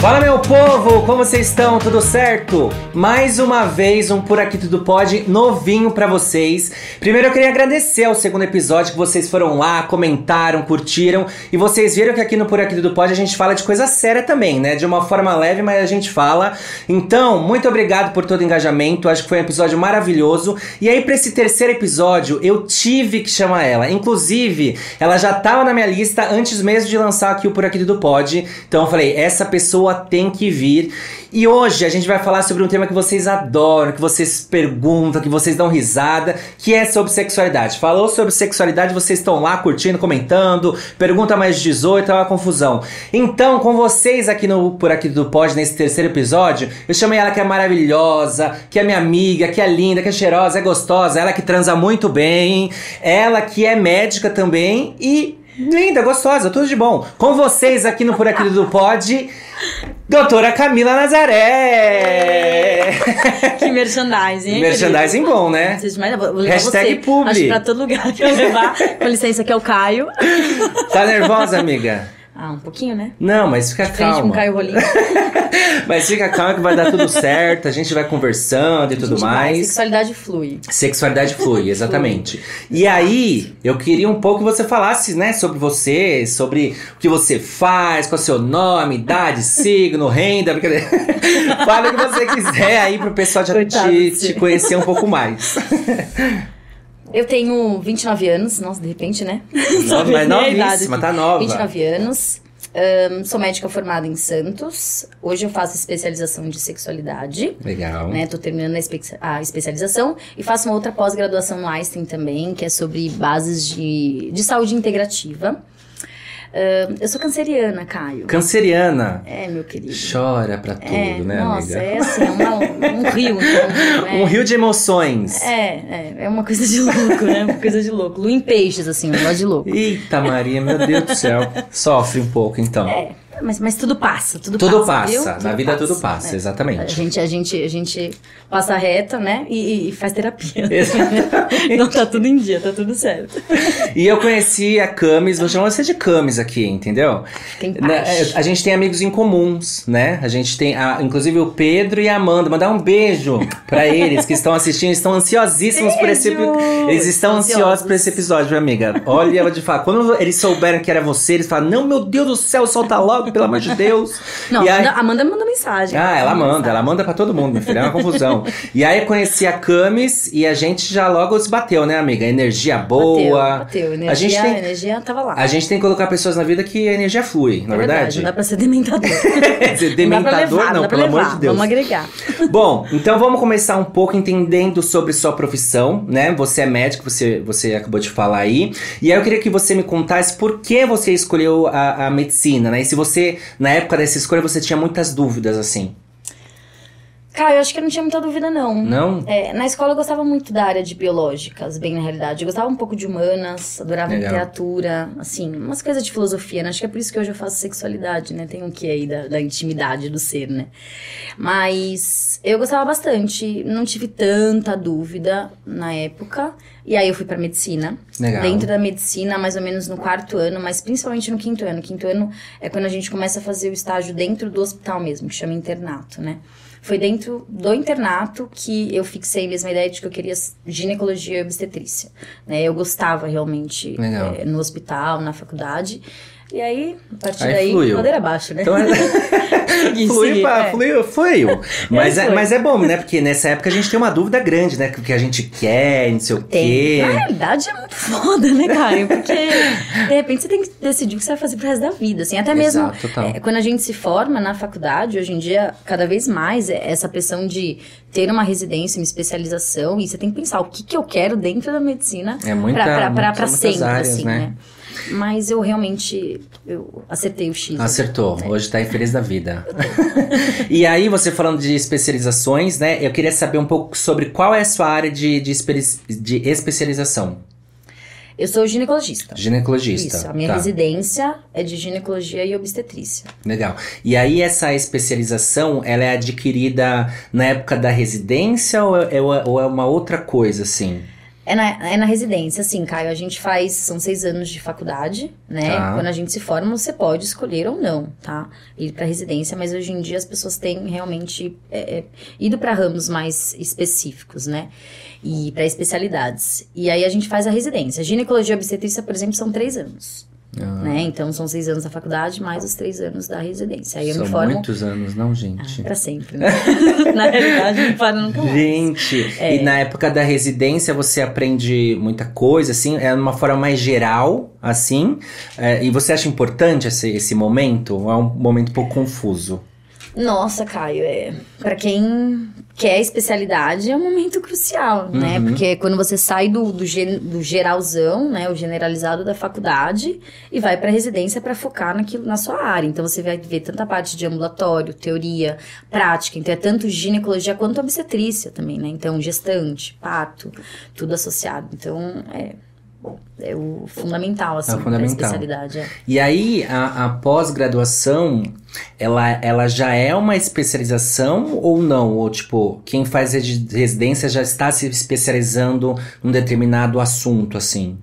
Fala, meu povo, como vocês estão? Tudo certo? Mais uma vez, um Por Aqui Tudo Pode novinho pra vocês. Primeiro eu queria agradecer ao segundo episódio que vocês foram lá, comentaram, curtiram. E vocês viram que aqui no Por Aqui Tudo Pode a gente fala de coisa séria também, né? De uma forma leve, mas a gente fala. Então, muito obrigado por todo o engajamento. Acho que foi um episódio maravilhoso. E aí, pra esse terceiro episódio, eu tive que chamar ela. Inclusive, ela já tava na minha lista antes mesmo de lançar aqui o Por Aqui Tudo Pode. Então eu falei, essa pessoa tem que vir. E hoje a gente vai falar sobre um tema que vocês adoram, que vocês perguntam, que vocês dão risada, que é sobre sexualidade. Falou sobre sexualidade, vocês estão lá curtindo, comentando, pergunta mais de 18, é uma confusão. Então, com vocês aqui no Por Aqui Tudo Pode, nesse terceiro episódio, eu chamei ela que é maravilhosa, que é minha amiga, que é linda, que é cheirosa, é gostosa, ela que transa muito bem, ela que é médica também e linda, gostosa, tudo de bom. Com vocês aqui no Por Aqui Tudo Pode, doutora Camila Nazaré! Que merchandising, hein? Merchandising bom, né? Vou Hashtag você, publi. acho pra todo lugar que eu levar. Com licença, aqui é o Caio. Tá nervosa, amiga? Ah, um pouquinho, né? Não, mas fica Frente com calma. o Caio Rolinho. Mas fica calma que vai dar tudo certo, a gente vai conversando e tudo mais. Sexualidade flui. Sexualidade flui, exatamente. E aí, eu queria um pouco que você falasse, né, sobre você, sobre o que você faz, qual é o seu nome, idade, signo, renda, brincadeira. Fala o que você quiser aí pro pessoal já te conhecer um pouco mais. Eu tenho 29 anos, nossa, de repente, né? Mas novíssima, tá nova. 29 anos, sou médica formada em Santos. Hoje eu faço especialização de sexualidade. Legal. Né? Tô terminando a especialização e faço uma outra pós-graduação no Einstein também, que é sobre bases de saúde integrativa. Eu sou canceriana, Caio. Canceriana? É, meu querido. Chora pra tudo, né, nossa, amiga? é assim, um rio. Então, um rio de emoções. É uma coisa de louco, né? Uma coisa de louco. Lua em peixes, assim, um negócio de louco. Eita Maria, meu Deus do céu. Sofre um pouco, então. Mas tudo passa, tudo passa. Viu? Na vida passa. Tudo passa, exatamente. A gente passa reta, né? E faz terapia. Exatamente. Então tá tudo em dia, tá tudo certo. E eu conheci a Camis, vou chamar você de Camis aqui, entendeu? Tem paz. A gente tem amigos em comuns, né? A gente tem, inclusive, o Pedro e a Amanda. Mandar um beijo pra eles que estão assistindo, estão ansiosíssimos por esse episódio. Eles estão ansiosos por esse episódio, minha amiga. Olha, eu vou te falar, quando eles souberam que era você, eles falaram, não, meu Deus do céu, solta logo, pelo amor de Deus. Não, e aí... Amanda manda mensagem. Ela manda pra todo mundo, meu filho, é uma confusão. E aí eu conheci a Camis e a gente já logo se bateu, né, amiga? Energia boa. Bateu. A energia tava lá. A gente tem que colocar pessoas na vida que a energia flui, na verdade? Não dá pra ser dementador. Dementador não, pelo amor de Deus. Vamos agregar. Bom, então vamos começar um pouco entendendo sobre sua profissão, né? Você é médico, você acabou de falar aí. E aí eu queria que você me contasse por que você escolheu a medicina, né? E se você, na época dessa escolha, você tinha muitas dúvidas, assim. Cara, eu acho que eu não tinha muita dúvida, não. Não? Na escola eu gostava muito da área de biológicas, bem na realidade. Eu gostava um pouco de humanas, adorava literatura, assim, umas coisas de filosofia, né? Acho que é por isso que hoje eu faço sexualidade, né? Tem um quê aí da intimidade do ser, né? Mas eu gostava bastante, não tive tanta dúvida na época. E aí eu fui pra medicina. Legal. Dentro da medicina, mais ou menos no 4º ano, mas principalmente no 5º ano. 5º ano é quando a gente começa a fazer o estágio dentro do hospital mesmo, que chama internato, né? Foi dentro do internato que eu fixei mesmo a ideia de que eu queria ginecologia e obstetrícia, né? Eu gostava realmente no hospital, na faculdade. E aí, a partir daí, ladeira abaixo, né? Então, fluiu. Mas é bom, né? Porque nessa época a gente tem uma dúvida grande, né? O que a gente quer, não sei o quê. Na realidade é muito foda, né, cara? Porque, de repente, você tem que decidir o que você vai fazer pro resto da vida, assim. Até mesmo quando a gente se forma na faculdade, hoje em dia, cada vez mais, essa pressão de ter uma residência, uma especialização, e você tem que pensar o que eu quero dentro da medicina pra sempre, áreas, assim, né? Mas eu realmente acertei o X. Acertou. Hoje tá aí feliz da vida. E aí, você falando de especializações, né? Eu queria saber um pouco sobre qual é a sua área de especialização. Eu sou ginecologista. Ginecologista. Isso, a minha residência é de ginecologia e obstetrícia. Legal. E aí essa especialização, ela é adquirida na época da residência ou é uma outra coisa, assim? É na residência, assim, Caio, a gente são 6 anos de faculdade, né? Tá. Quando a gente se forma, você pode escolher ou não, tá? Ir pra residência, mas hoje em dia as pessoas têm realmente ido pra ramos mais específicos, né? E pra especialidades. E aí a gente faz a residência. Ginecologia e obstetrícia, por exemplo, são 3 anos. Né? Então, são 6 anos da faculdade, mais os 3 anos da residência. Aí eu São me formo... muitos anos, não, gente? Pra sempre, né? Na realidade, não para nunca mais. Gente, e na época da residência você aprende muita coisa, assim? É uma forma mais geral, assim? E você acha importante esse momento? Ou é um momento um pouco confuso? Nossa, Caio, pra quem quer especialidade é um momento crucial, né? Porque quando você sai do geralzão, né? O generalizado da faculdade e vai pra residência pra focar naquilo, na sua área. Então, você vai ver tanta parte de ambulatório, teoria, prática. Então, é tanto ginecologia quanto obstetrícia também, né? Então, gestante, parto, tudo associado. Então, é o fundamental, assim, da especialidade. E aí, a pós-graduação, ela já é uma especialização ou não? Ou, tipo, quem faz residência já está se especializando num determinado assunto, assim?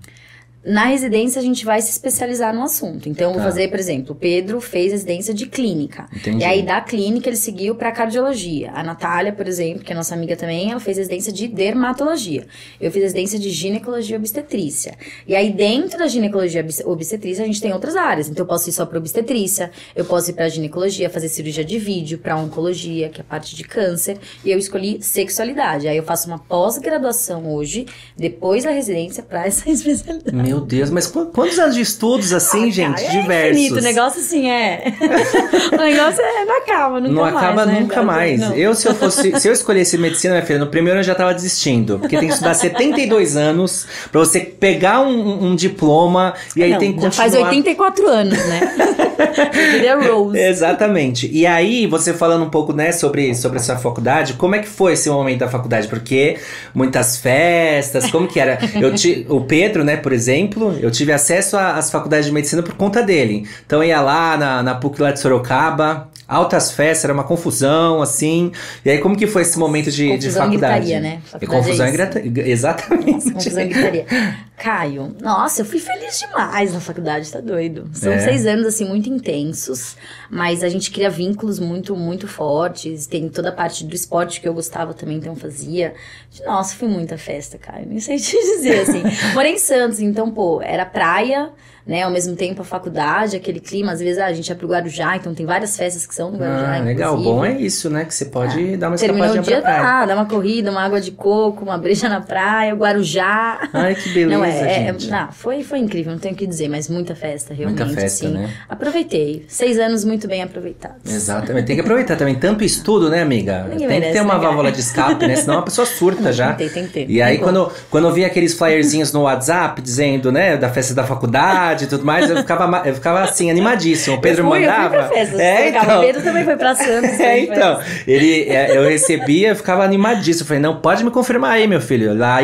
Na residência, a gente vai se especializar no assunto. Então, eu vou fazer, por exemplo, o Pedro fez residência de clínica. Entendi. E aí, da clínica, ele seguiu pra cardiologia. A Natália, por exemplo, que é nossa amiga também, ela fez residência de dermatologia. Eu fiz residência de ginecologia e obstetrícia. E aí, dentro da ginecologia e obstetrícia, a gente tem outras áreas. Então, eu posso ir só pra obstetrícia, eu posso ir pra ginecologia, fazer cirurgia de vídeo, pra oncologia, que é a parte de câncer. E eu escolhi sexualidade. Aí, eu faço uma pós-graduação hoje, depois da residência, pra essa especialidade. Meu Deus, mas quantos anos de estudos assim, gente? Cara, diversos. Infinito, o negócio assim o negócio não acaba nunca mais. Não acaba né? Nunca mais. Não. Se eu escolhesse medicina, minha filha, no primeiro eu já tava desistindo. Porque tem que estudar 72 anos pra você pegar um diploma e aí tem que continuar. Já faz 84 anos, né? Rose. Exatamente. E aí, você falando um pouco, né, sobre essa faculdade, como é que foi esse momento da faculdade? Porque muitas festas, como que era? O Pedro, né, por exemplo, eu tive acesso às faculdades de medicina por conta dele. Então eu ia lá na PUC lá de Sorocaba, altas festas, era uma confusão, assim. E aí, como que foi esse momento de faculdade? Gritaria, né? Confusão e gritaria, exatamente. Confusão e gritaria. Caio, nossa, eu fui feliz demais na faculdade, tá doido. São 6 anos, assim, muito intensos, mas a gente cria vínculos muito, muito fortes. Tem toda a parte do esporte que eu gostava também, então fazia. Nossa, foi muita festa, Caio, nem sei te dizer, assim. Morei em Santos, então, era praia, né, ao mesmo tempo a faculdade, aquele clima, às vezes a gente ia pro Guarujá, então tem várias festas que são no Guarujá, legal, bom é isso, né, que você pode dar uma escapadinha pra praia. Terminou o dia, dá uma corrida, uma água de coco, uma breja na praia, o Guarujá. Ai, que beleza, gente. Foi incrível, não tenho o que dizer, mas muita festa, realmente, muita festa, assim. né? Aproveitei, 6 anos muito bem aproveitados. Exatamente, tem que aproveitar também, tanto estudo, né, amiga? Ninguém tem que ter uma válvula de escape, né, senão a pessoa surta já. Tem que ter. E aí, quando eu via aqueles flyerzinhos no WhatsApp, dizendo, né, da festa da faculdade e tudo mais, eu ficava assim, animadíssimo. O Pedro mandava. Eu fui pra festa, então. O Pedro também foi pra Santos. Então. Eu recebia, eu ficava animadíssimo. Eu falei, não, pode me confirmar aí, meu filho. Lá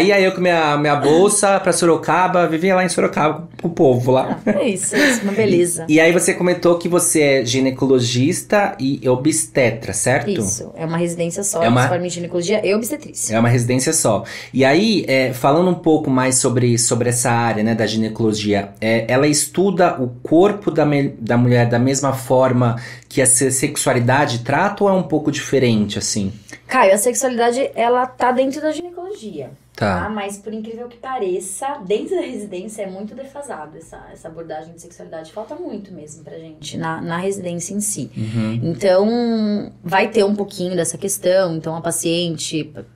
ia eu com minha bolsa pra Sorocaba, vivia lá em Sorocaba com o povo lá. É isso, uma beleza. E aí você comentou que você é ginecologista e obstetra, certo? Isso, é uma residência só, se forma em ginecologia e obstetrícia. É uma residência só. E aí, falando um pouco mais sobre essa área, né, da ginecologia, ela estuda o corpo da mulher da mesma forma que a sexualidade trata ou é um pouco diferente, assim? Caio, a sexualidade, ela tá dentro da ginecologia. Tá. Mas, por incrível que pareça, dentro da residência é muito defasado essa abordagem de sexualidade. Falta muito mesmo pra gente na residência em si. Uhum. Então, vai ter um pouquinho dessa questão. Então,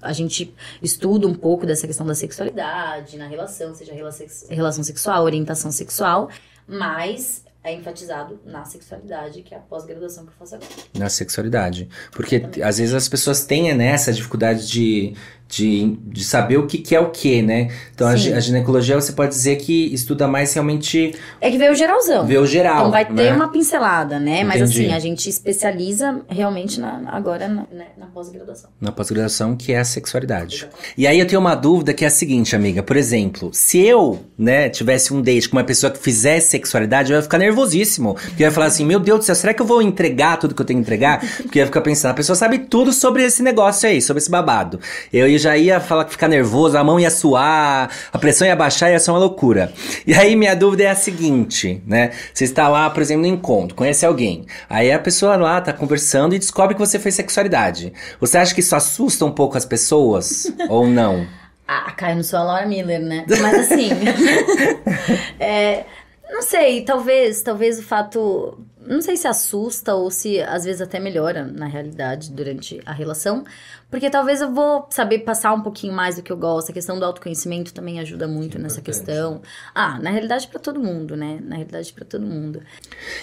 a gente estuda um pouco dessa questão da sexualidade, na relação, seja relação sexual, orientação sexual, mas é enfatizado na sexualidade, que é a pós-graduação que eu faço agora. Na sexualidade. Porque às vezes as pessoas têm, né, essa dificuldade de saber o que é o que, né? Então a ginecologia você pode dizer que estuda mais realmente... É que vê o geralzão. Vê o geral, então vai ter né? uma pincelada, né? Entendi. Mas assim, a gente especializa realmente agora na pós-graduação. Na pós-graduação, que é a sexualidade. Exatamente. E aí eu tenho uma dúvida que é a seguinte, amiga. Por exemplo, se eu, né, tivesse um date com uma pessoa que fizesse sexualidade, eu ia ficar nervosíssimo. Porque eu ia falar assim, meu Deus do céu, será que eu vou entregar tudo que eu tenho que entregar? Porque eu ia ficar pensando, a pessoa sabe tudo sobre esse negócio aí, sobre esse babado. Eu ia já ia falar que ficar nervoso, a mão ia suar, a pressão ia baixar, ia ser uma loucura. E aí minha dúvida é a seguinte, né? Você está lá, por exemplo, no encontro, conhece alguém. Aí a pessoa lá tá conversando e descobre que você fez sexualidade. Você acha que isso assusta um pouco as pessoas? Ou não? Ah, Caio, não sou a Laura Miller, né? Mas assim... não sei, talvez o fato... Não sei se assusta ou se às vezes até melhora na realidade durante a relação. Porque talvez eu vou saber passar um pouquinho mais do que eu gosto. A questão do autoconhecimento também ajuda muito nessa questão. Na realidade pra todo mundo, né? Na realidade pra todo mundo.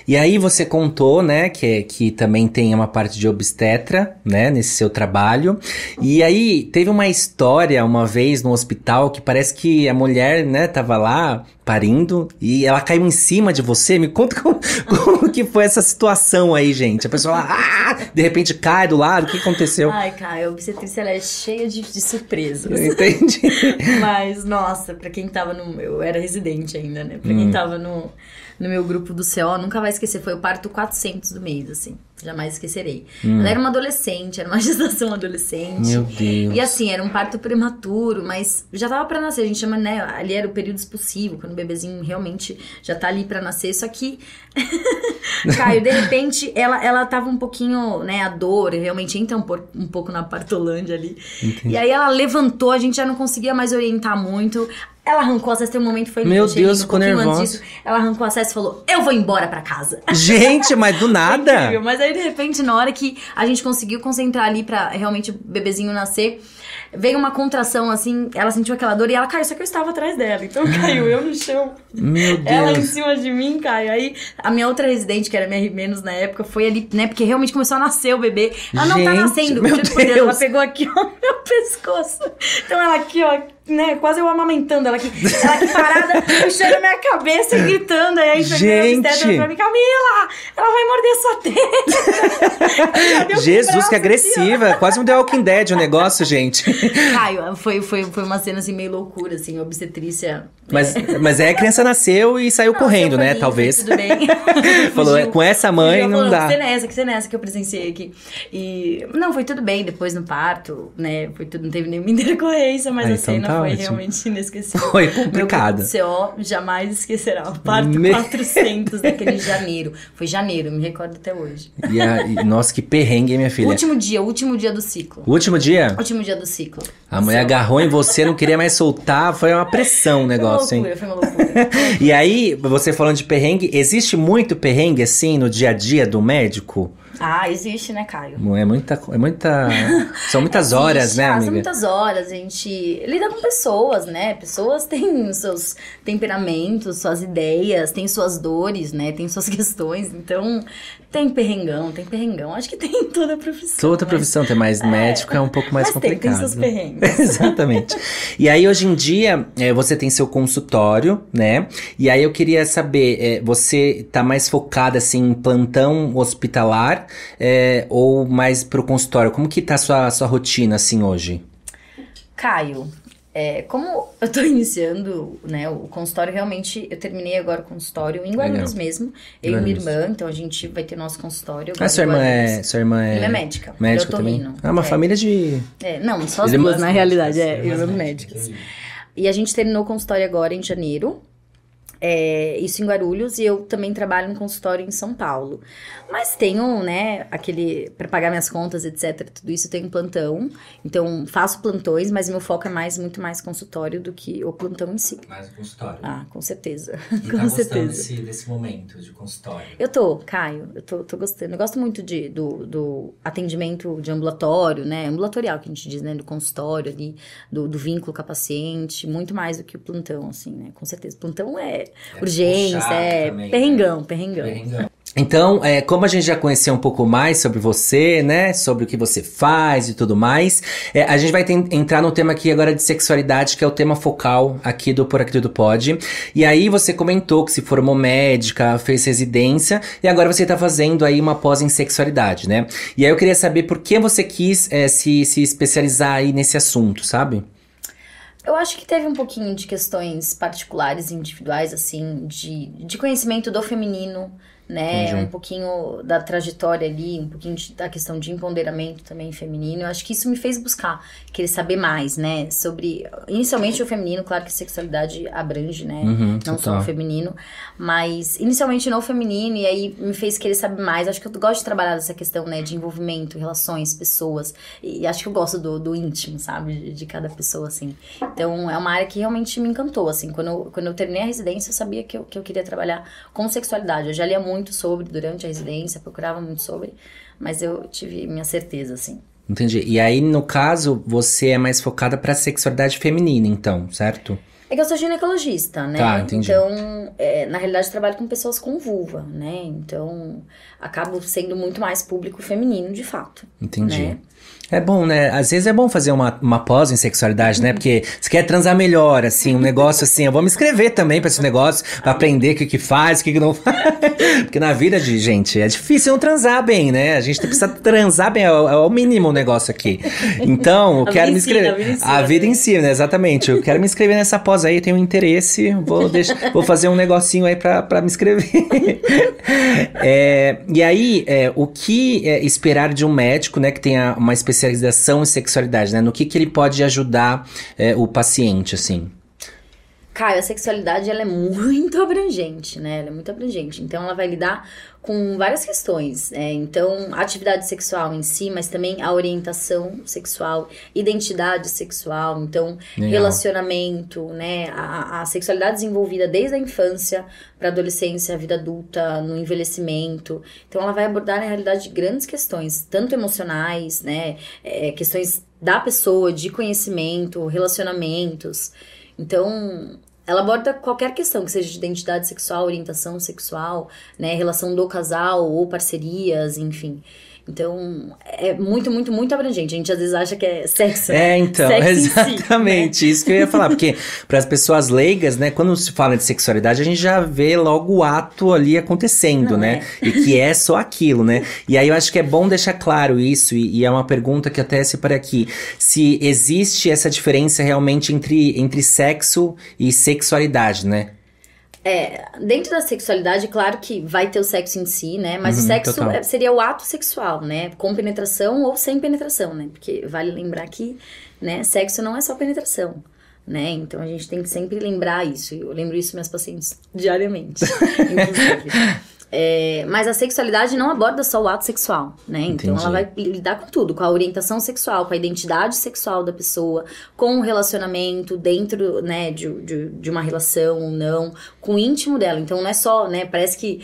E aí você contou, né, que também tem uma parte de obstetra, né, nesse seu trabalho. E aí teve uma história uma vez no hospital que parece que a mulher, né, tava lá parindo e ela caiu em cima de você. Me conta como que foi essa situação aí, gente. A pessoa lá, de repente cai do lado. O que aconteceu? Ai, Caio, a obstetrícia ela é cheia de surpresas. Eu entendi. Mas, nossa, pra quem tava no... Eu era residente ainda, né? Pra quem tava no meu grupo do CO, nunca vai esquecer. Foi o parto 400 do mês, assim. Jamais esquecerei. Ela era uma adolescente, era uma gestação adolescente. Meu Deus. E assim, era um parto prematuro, mas já tava pra nascer. A gente chama, né? Ali era o período expulsivo, quando o bebezinho realmente já tá ali pra nascer. Só que, Caio, de repente, ela tava um pouquinho, né? A dor realmente entra um pouco na partolândia ali. Entendi. E aí ela levantou, a gente já não conseguia mais orientar muito. Ela arrancou a cesta, tem um momento foi lindo. Meu Deus, ficou nervosa. Ela arrancou a cesta e falou, eu vou embora pra casa. Gente, mas do nada. Incrível, mas aí de repente, na hora que a gente conseguiu concentrar ali pra realmente o bebezinho nascer, veio uma contração assim, ela sentiu aquela dor e ela caiu, só que eu estava atrás dela, então caiu eu no chão. Meu Deus. Ela em cima de mim, caiu. Aí a minha outra residente, que era minha R- na época, foi ali, né, porque realmente começou a nascer o bebê. Ela não tá nascendo, meu juro por Deus, Deus. ela pegou aqui, ó, meu pescoço. Então ela aqui, ó, né, quase eu amamentando ela aqui parada, puxando minha cabeça e gritando. Aí a enfermeira obstetra pra mim, Camila, ela vai morder sua teta. Jesus, que agressiva. Quase um The Walking Dead o negócio, gente. Caio, foi uma cena assim meio loucura, assim, obstetrícia. Mas aí a criança nasceu e saiu correndo, né? Lindo, talvez. Tudo bem. Falou, com essa mãe fugiu, não falou, dá. Que cena é essa que eu presenciei aqui. E não, foi tudo bem depois no parto, né? Foi tudo, não teve nenhuma intercorrência, mas a então cena tá foi ótimo. Realmente inesquecível. Foi complicado. Meu CO jamais esquecerá. O parto 400 daquele janeiro. Foi janeiro, me recordo até hoje. Nossa, que perrengue, minha filha. Último dia do ciclo. O último dia? Último dia do ciclo. A mulher agarrou em você, não queria mais soltar. Foi uma pressão o negócio, hein? Foi uma loucura. E aí, você falando de perrengue, existe muito perrengue, assim, no dia a dia do médico? Existe, né, Caio? São muitas horas, né, amiga? São muitas horas, a gente lida com pessoas, né? Pessoas têm seus temperamentos, suas ideias, têm suas dores, né? Tem suas questões, então tem perrengão. Acho que tem em toda profissão. Toda profissão tem, mas médico é um pouco mais complicado. Tem seus perrengues. Exatamente. E aí, hoje em dia, você tem seu consultório, né? E aí eu queria saber, você tá mais focada, assim, em plantão hospitalar ou mais pro consultório? Como que tá a sua rotina, assim, hoje? Caio, como eu tô iniciando, né, o consultório, realmente, eu terminei agora o consultório em Guarulhos mesmo. Eu e minha irmã, então a gente vai ter nosso consultório. Sua irmã é médica. Médica também? Uma família de... Não, só as duas, na realidade, irmãs médicas. E a gente terminou o consultório agora em janeiro. Isso em Guarulhos, e eu também trabalho no consultório em São Paulo. Mas tenho, né, para pagar minhas contas, etc, tudo isso, eu tenho plantão. Então, faço plantões, mas meu foco é muito mais consultório do que o plantão em si. Mais o consultório. Com certeza. E com tá certeza. gostando desse momento de consultório? Eu tô, Caio, eu tô gostando. Eu gosto muito do atendimento de ambulatório, né, ambulatorial que a gente diz, né, do consultório ali, do vínculo com a paciente, muito mais do que o plantão, assim, né, com certeza. Plantão urgência, também, perrengão. Então, como a gente já conheceu um pouco mais sobre você, né, sobre o que você faz e tudo mais, a gente vai entrar no tema aqui agora de sexualidade, que é o tema focal aqui do Por Aqui Tudo Pode. E aí você comentou que se formou médica, fez residência, e agora você tá fazendo aí uma pós em sexualidade, né? E aí eu queria saber por que você quis se especializar aí nesse assunto, sabe? Eu acho que teve um pouquinho de questões particulares, individuais, assim, de conhecimento do feminino, né? Entendi. Um pouquinho da trajetória ali, um pouquinho da questão de empoderamento também feminino. Eu acho que isso me fez buscar, querer saber mais, né? Sobre, inicialmente o feminino, claro que a sexualidade abrange, né? Não só o feminino, mas inicialmente no feminino, e aí me fez querer saber mais. Acho que eu gosto de trabalhar nessa questão, né? De envolvimento, relações, pessoas, e acho que eu gosto do íntimo, sabe? De cada pessoa, assim. Então, é uma área que realmente me encantou, assim. Quando eu terminei a residência, eu sabia que eu queria trabalhar com sexualidade. Eu já lia muito sobre durante a residência, procurava muito sobre, mas eu tive minha certeza, assim. Entendi. E aí, no caso, você é mais focada pra sexualidade feminina, então, certo? É que eu sou ginecologista, né? Tá, entendi. Então, na realidade, eu trabalho com pessoas com vulva, né? Então, acabo sendo muito mais público feminino, de fato. Entendi. Né? É bom, né? Às vezes é bom fazer uma pós em sexualidade, né? Porque você quer transar melhor, assim, um negócio assim. Eu vou me inscrever também pra esse negócio, pra aprender o que faz, o que não faz. Porque na vida de gente é difícil não transar bem, né? A gente precisa transar bem, é o mínimo o negócio aqui. Então, eu quero me inscrever. A vida em si, né? Exatamente. Eu quero me inscrever nessa pós aí, eu tenho um interesse, vou fazer um negocinho aí pra me inscrever. E aí, o que esperar de um médico, né, que tenha uma especialização em sexualidade, né? No que ele pode ajudar o paciente, assim? Caio, a sexualidade, ela é muito abrangente, né? Ela é muito abrangente. Então, ela vai lidar com várias questões. Então, a atividade sexual em si, mas também a orientação sexual, identidade sexual. Então, Legal. Relacionamento, né? A sexualidade desenvolvida desde a infância para a adolescência, a vida adulta, no envelhecimento. Então, ela vai abordar, na realidade, grandes questões, tanto emocionais, né? Questões da pessoa, de conhecimento, relacionamentos. Então, ela aborda qualquer questão, que seja de identidade sexual, orientação sexual, né, relação do casal ou parcerias, enfim. Então, é muito, muito, muito abrangente. A gente às vezes acha que é sexo. Então, sexo exatamente, em si, né? Isso que eu ia falar. Porque para as pessoas leigas, né, quando se fala de sexualidade, a gente já vê logo o ato ali acontecendo, Não né? E que é só aquilo, né? E aí eu acho que é bom deixar claro isso, e é uma pergunta que até separei aqui. Se existe essa diferença realmente entre sexo e sexualidade, né? Dentro da sexualidade, claro que vai ter o sexo em si, né? Mas o sexo seria o ato sexual, né? Com penetração ou sem penetração, né? Porque vale lembrar que, né, sexo não é só penetração, né? Então a gente tem que sempre lembrar isso. Eu lembro isso meus pacientes diariamente, inclusive. Mas a sexualidade não aborda só o ato sexual, né? Então Entendi. ela vai lidar com tudo, com a orientação sexual, com a identidade sexual da pessoa, com o relacionamento dentro, né, de uma relação ou não, com o íntimo dela. Então não é só, né, parece que,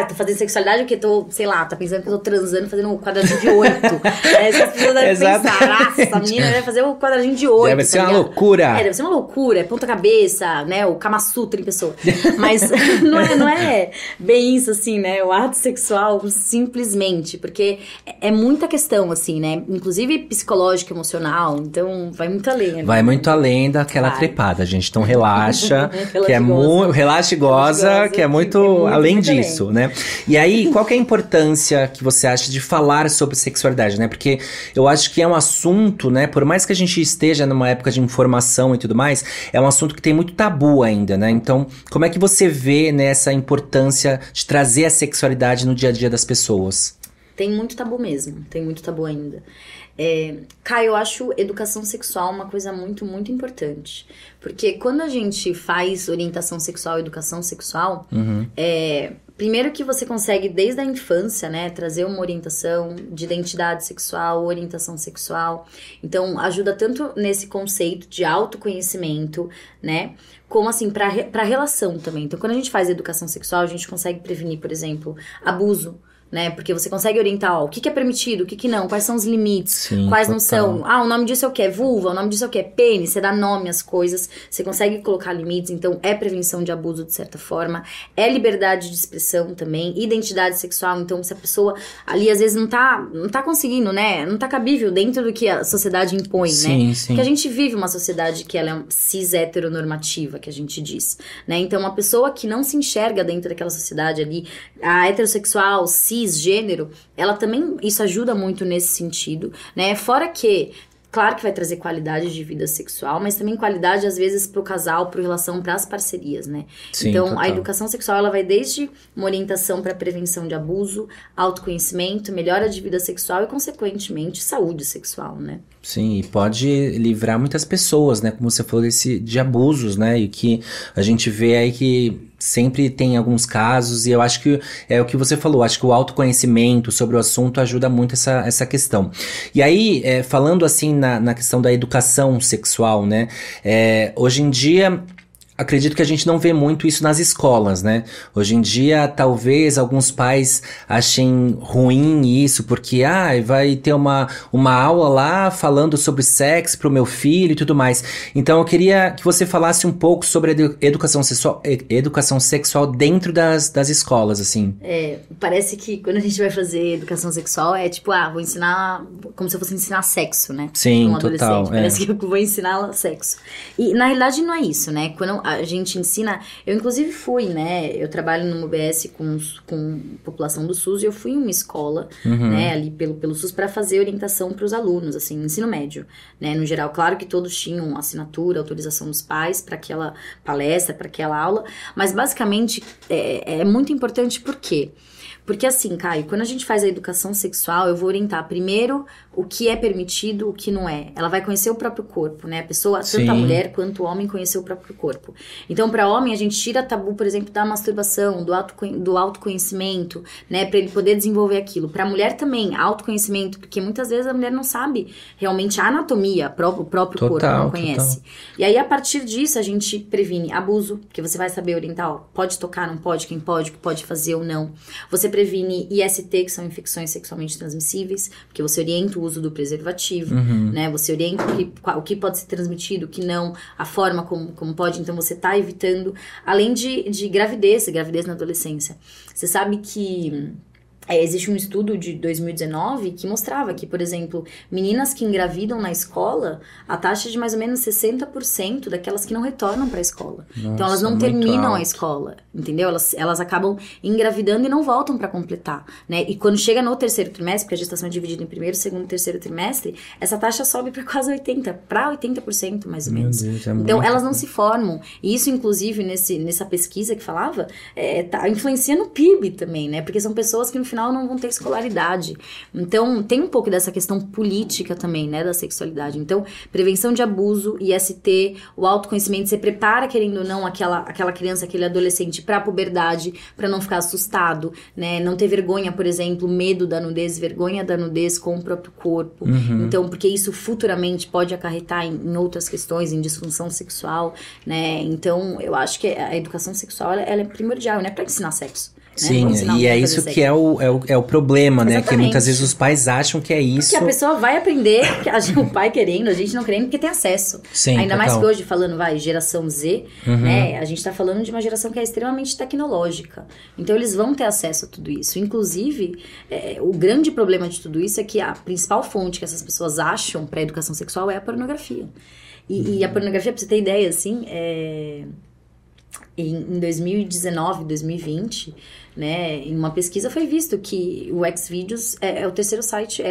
tô fazendo sexualidade porque tô, sei lá, tá pensando que eu tô transando fazendo um quadradinho de 8. As pessoas devem pensar, essa menina deve fazer um quadradinho de 8. Deve ser uma loucura. Deve ser uma loucura, é ponta cabeça, né, o Kama Sutra em pessoa. Mas não é bem isso, assim, né, o ato sexual simplesmente, porque é muita questão, assim, né, inclusive psicológica, emocional, então vai muito além. Né? Vai muito além daquela trepada, gente, então relaxa, que é muito, relaxa e goza, que é muito além disso, né? E aí, qual que é a importância que você acha de falar sobre sexualidade, né? Porque eu acho que é um assunto, né, por mais que a gente esteja numa época de informação e tudo mais, é um assunto que tem muito tabu ainda, né? Então, como é que você vê, né, essa importância de trazer a sexualidade no dia a dia das pessoas? Tem muito tabu mesmo, tem muito tabu ainda. Caio, eu acho educação sexual uma coisa muito, muito importante. Porque quando a gente faz orientação sexual, educação sexual, primeiro que você consegue, desde a infância, né, trazer uma orientação de identidade sexual, orientação sexual. Então, ajuda tanto nesse conceito de autoconhecimento, né, como assim, pra relação também. Então, quando a gente faz educação sexual, a gente consegue prevenir, por exemplo, abuso, né? Porque você consegue orientar, o que é permitido, o que não, quais são os limites, Sim, quais total. não são. O nome disso é o que? Vulva, o nome disso é o que? Pênis, você dá nome às coisas, você consegue colocar limites, então é prevenção de abuso de certa forma, é liberdade de expressão também, identidade sexual, então se a pessoa ali às vezes não tá conseguindo, né? Não tá cabível dentro do que a sociedade impõe, Sim, né? sim. Porque a gente vive uma sociedade que ela é cis heteronormativa, que a gente diz, né? Então uma pessoa que não se enxerga dentro daquela sociedade ali, a heterossexual, cisgênero, ela também, isso ajuda muito nesse sentido, né? Fora que Claro que vai trazer qualidade de vida sexual, mas também qualidade, às vezes, pro casal, pro relação, pras parcerias, né? Sim, então, total. a educação sexual, ela vai desde uma orientação para prevenção de abuso, autoconhecimento, melhora de vida sexual e, consequentemente, saúde sexual, né? Sim, e pode livrar muitas pessoas, né? Como você falou de abusos, né? E que a gente vê aí que sempre tem alguns casos, e eu acho que é o que você falou, acho que o autoconhecimento sobre o assunto ajuda muito essa questão. E aí, falando assim na questão da educação sexual, né? Hoje em dia, acredito que a gente não vê muito isso nas escolas, né? Hoje em dia, talvez alguns pais achem ruim isso, porque vai ter uma aula lá falando sobre sexo pro meu filho e tudo mais. Então, eu queria que você falasse um pouco sobre a educação sexual dentro das escolas, assim. Parece que quando a gente vai fazer educação sexual, é tipo, vou ensinar como se eu fosse ensinar sexo, né? Sim, um total. Parece que eu vou ensinar sexo. E, na realidade, não é isso, né? Quando a gente ensina... Eu, inclusive, fui, né? Eu trabalho numa UBS com população do SUS e eu fui em uma escola, né? Ali pelo SUS para fazer orientação para os alunos, assim, ensino médio, né? No geral, claro que todos tinham assinatura, autorização dos pais para aquela palestra, para aquela aula, mas, basicamente, é muito importante por quê? Porque assim, Caio, quando a gente faz a educação sexual, eu vou orientar primeiro o que é permitido, o que não é. Ela vai conhecer o próprio corpo, né? A pessoa, tanto a mulher quanto o homem, conhecer o próprio corpo. Então, para homem, a gente tira tabu, por exemplo, da masturbação, do autoconhecimento, né? Para ele poder desenvolver aquilo. Para a mulher também, autoconhecimento, porque muitas vezes a mulher não sabe realmente a anatomia, o próprio corpo, não conhece. Total. E aí, a partir disso, a gente previne abuso, porque você vai saber orientar, pode tocar, não pode, quem pode, o que pode fazer ou não. Você previne IST, que são infecções sexualmente transmissíveis, porque você orienta o uso do preservativo, né? Você orienta o que pode ser transmitido, o que não, a forma como pode, então você tá evitando. Além de gravidez na adolescência. Você sabe que... existe um estudo de 2019 que mostrava que, por exemplo, meninas que engravidam na escola, a taxa é de mais ou menos 60% daquelas que não retornam para a escola. Nossa, então, elas não terminam a escola, entendeu? Elas acabam engravidando e não voltam para completar, né? E quando chega no terceiro trimestre, porque a gestação é dividida em primeiro, segundo e terceiro trimestre, essa taxa sobe para quase 80% mais ou menos. Deus, então, elas não se formam. E isso, inclusive, nessa pesquisa que falava, influencia no PIB também, né? Porque são pessoas que, no final, não vão ter escolaridade. Então, tem um pouco dessa questão política também, né, da sexualidade. Então, prevenção de abuso, IST, o autoconhecimento, você prepara, querendo ou não, aquela criança, aquele adolescente pra puberdade, pra não ficar assustado, né, não ter vergonha, por exemplo, medo da nudez, vergonha da nudez com o próprio corpo. Então, porque isso futuramente pode acarretar em outras questões, em disfunção sexual, né, então, eu acho que a educação sexual, ela é primordial, né, pra ensinar sexo. Sim, e é isso que é o problema, né? Que muitas vezes os pais acham que é isso. Porque a pessoa vai aprender, o pai querendo, a gente não querendo, porque tem acesso. Sim, ainda total. mais que hoje, falando, geração Z, né? A gente tá falando de uma geração que é extremamente tecnológica. Então, eles vão ter acesso a tudo isso. Inclusive, o grande problema de tudo isso é que a principal fonte que essas pessoas acham pra educação sexual é a pornografia. E a pornografia, pra você ter ideia, assim, em 2019, 2020, né, em uma pesquisa foi visto que o Xvideos era o terceiro site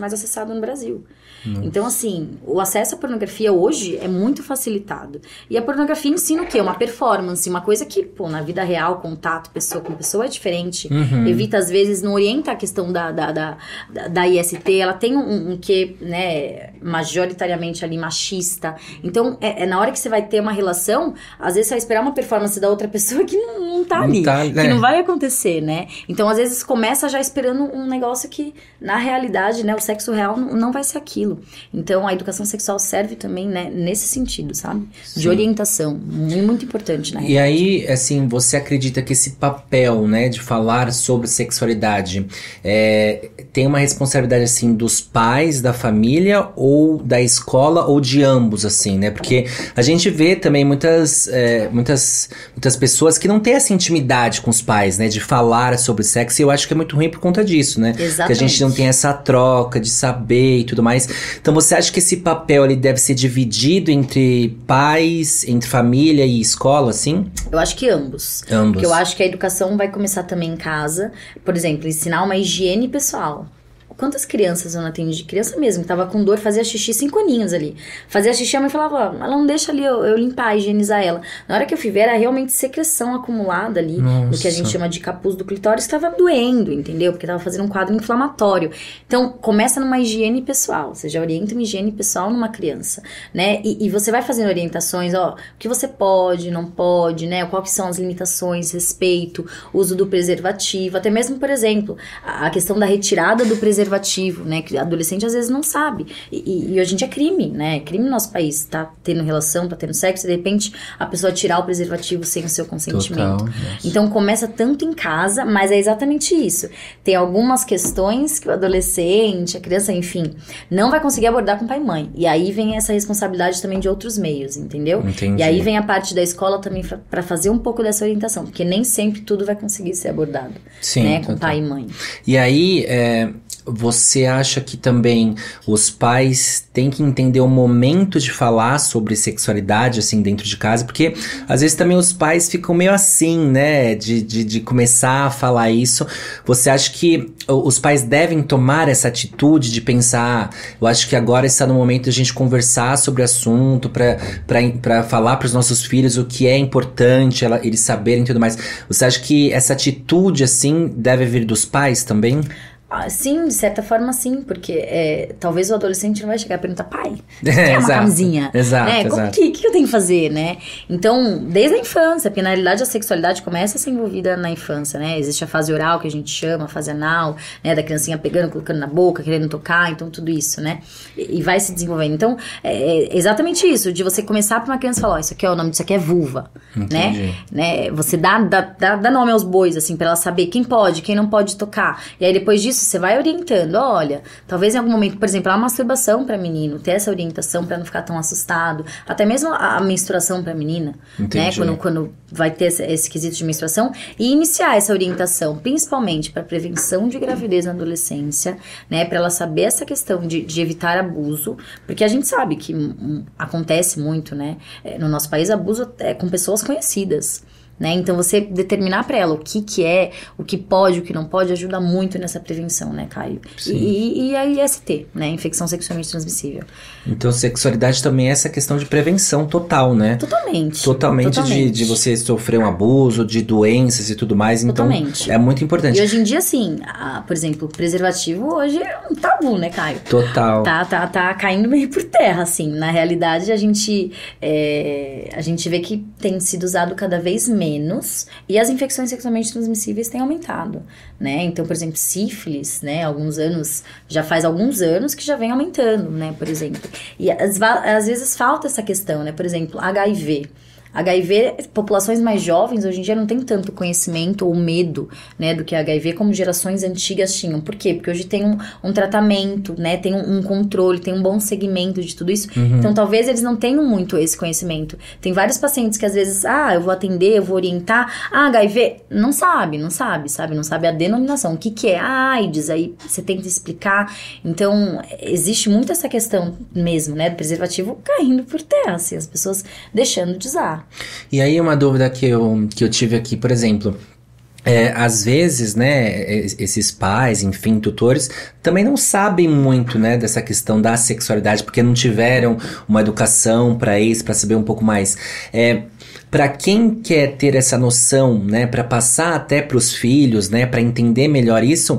mais acessado no Brasil. Nossa. Então, assim, o acesso à pornografia hoje é muito facilitado. E a pornografia ensina o quê? Uma performance, uma coisa que, na vida real, contato pessoa com pessoa é diferente. Evita, às vezes, não orienta a questão da IST, ela tem um quê, né, majoritariamente ali machista. Então, na hora que você vai ter uma relação, às vezes você vai esperar uma performance da outra pessoa que não tá ali, que não vai acontecer, né? Então, às vezes, começa já esperando um negócio que, na realidade, né, o sexo real não vai ser aquilo. Então, a educação sexual serve também, né, nesse sentido, sabe? Sim. De orientação, muito importante, né? E aí, assim, você acredita que esse papel, né, de falar sobre sexualidade tem uma responsabilidade, assim, dos pais, da família, ou da escola, ou de ambos, assim, né? Porque a gente vê também muitas pessoas que não têm essa intimidade com os pais, né? De falar sobre sexo, e eu acho que é muito ruim por conta disso, né? Exatamente. Porque a gente não tem essa troca de saber e tudo mais. Então, você acha que esse papel, ele deve ser dividido entre pais, entre família e escola, assim? Eu acho que ambos. Porque eu acho que a educação vai começar também em casa. Por exemplo, ensinar uma higiene pessoal. Quantas crianças eu não atendi? Criança mesmo, que tava com dor, fazia xixi, 5 aninhos ali. Fazia xixi, a mãe falava, ela não deixa ali eu limpar, higienizar ela. Na hora que eu fui ver, era realmente secreção acumulada ali, no que a gente chama de capuz do clitóris, estava doendo, entendeu? Porque tava fazendo um quadro inflamatório. Então, começa numa higiene pessoal. Você já orienta uma higiene pessoal numa criança, né? E você vai fazendo orientações, ó, o que você pode, não pode, né? Quais são as limitações, respeito, uso do preservativo, até mesmo, por exemplo, a questão da retirada do preservativo, né, que adolescente às vezes não sabe, e hoje em dia é crime, né, crime no nosso país, tá tendo relação, tá tendo sexo, e de repente a pessoa tirar o preservativo sem o seu consentimento. Então começa tanto em casa, mas é exatamente isso, tem algumas questões que o adolescente, a criança, enfim, não vai conseguir abordar com pai e mãe, e aí vem essa responsabilidade também de outros meios, entendeu? Entendi. E aí vem a parte da escola também para fazer um pouco dessa orientação, porque nem sempre tudo vai conseguir ser abordado, né, com pai e mãe. E aí, você acha que também os pais têm que entender o momento de falar sobre sexualidade, assim, dentro de casa? Porque, às vezes, também os pais ficam meio assim, né? De começar a falar isso. Você acha que os pais devem tomar essa atitude de pensar, eu acho que agora está no momento de a gente conversar sobre o assunto, para falar para os nossos filhos o que é importante, eles saberem e tudo mais. Você acha que essa atitude, assim, deve vir dos pais também? Sim, de certa forma sim, porque talvez o adolescente não vai chegar e perguntar, pai, o que é uma camisinha? Exato, né? exato. O que eu tenho que fazer, né? Então, desde a infância, porque na realidade a sexualidade começa a ser envolvida na infância, né? Existe a fase oral, que a gente chama, a fase anal, né? Da criancinha pegando, colocando na boca, querendo tocar, então tudo isso, né? E vai se desenvolvendo. Então, é exatamente isso, de você começar pra uma criança falar, ó, isso aqui é o nome disso aqui é vulva, né? Você dá nome aos bois, assim, pra ela saber quem pode, quem não pode tocar. E aí depois disso, você vai orientando, olha, talvez em algum momento, por exemplo, a masturbação para menino, ter essa orientação para não ficar tão assustado, até mesmo a menstruação para menina, Entendi. né, quando vai ter esse quesito de menstruação, e iniciar essa orientação, principalmente para prevenção de gravidez na adolescência, né, para ela saber essa questão de evitar abuso, porque a gente sabe que acontece muito, né, no nosso país, abuso com pessoas conhecidas. Né? Então você determinar para ela o que é, o que pode, o que não pode, ajuda muito nessa prevenção, né, Caio? E a IST, né? Infecção sexualmente transmissível. Então sexualidade também é essa questão de prevenção total, né? Totalmente. De você sofrer um abuso, de doenças e tudo mais. Então é muito importante. E hoje em dia, assim, por exemplo, preservativo hoje é um tabu, né, Caio? Total. Tá caindo meio por terra, assim. Na realidade, a gente vê que tem sido usado cada vez menos, e as infecções sexualmente transmissíveis têm aumentado, né? Então, por exemplo, sífilis, né? Já faz alguns anos que já vem aumentando, né? Por exemplo. E às vezes falta essa questão, né? Por exemplo, HIV, populações mais jovens hoje em dia não tem tanto conhecimento ou medo, né, do que HIV como gerações antigas tinham. Por quê? Porque hoje tem um tratamento, né, tem um controle, tem um bom segmento de tudo isso. Então talvez eles não tenham muito esse conhecimento. Tem vários pacientes que às vezes, eu vou atender, eu vou orientar, HIV, não sabe a denominação, o que é AIDS, aí você tenta explicar. Então existe muito essa questão mesmo, né, do preservativo caindo por terra, assim, as pessoas deixando de usar. E aí uma dúvida que eu tive aqui, por exemplo, às vezes, né, esses pais, enfim, tutores, também não sabem muito, né, dessa questão da sexualidade, porque não tiveram uma educação para isso, para saber um pouco mais. Para quem quer ter essa noção, né, para passar até para os filhos, né, para entender melhor isso,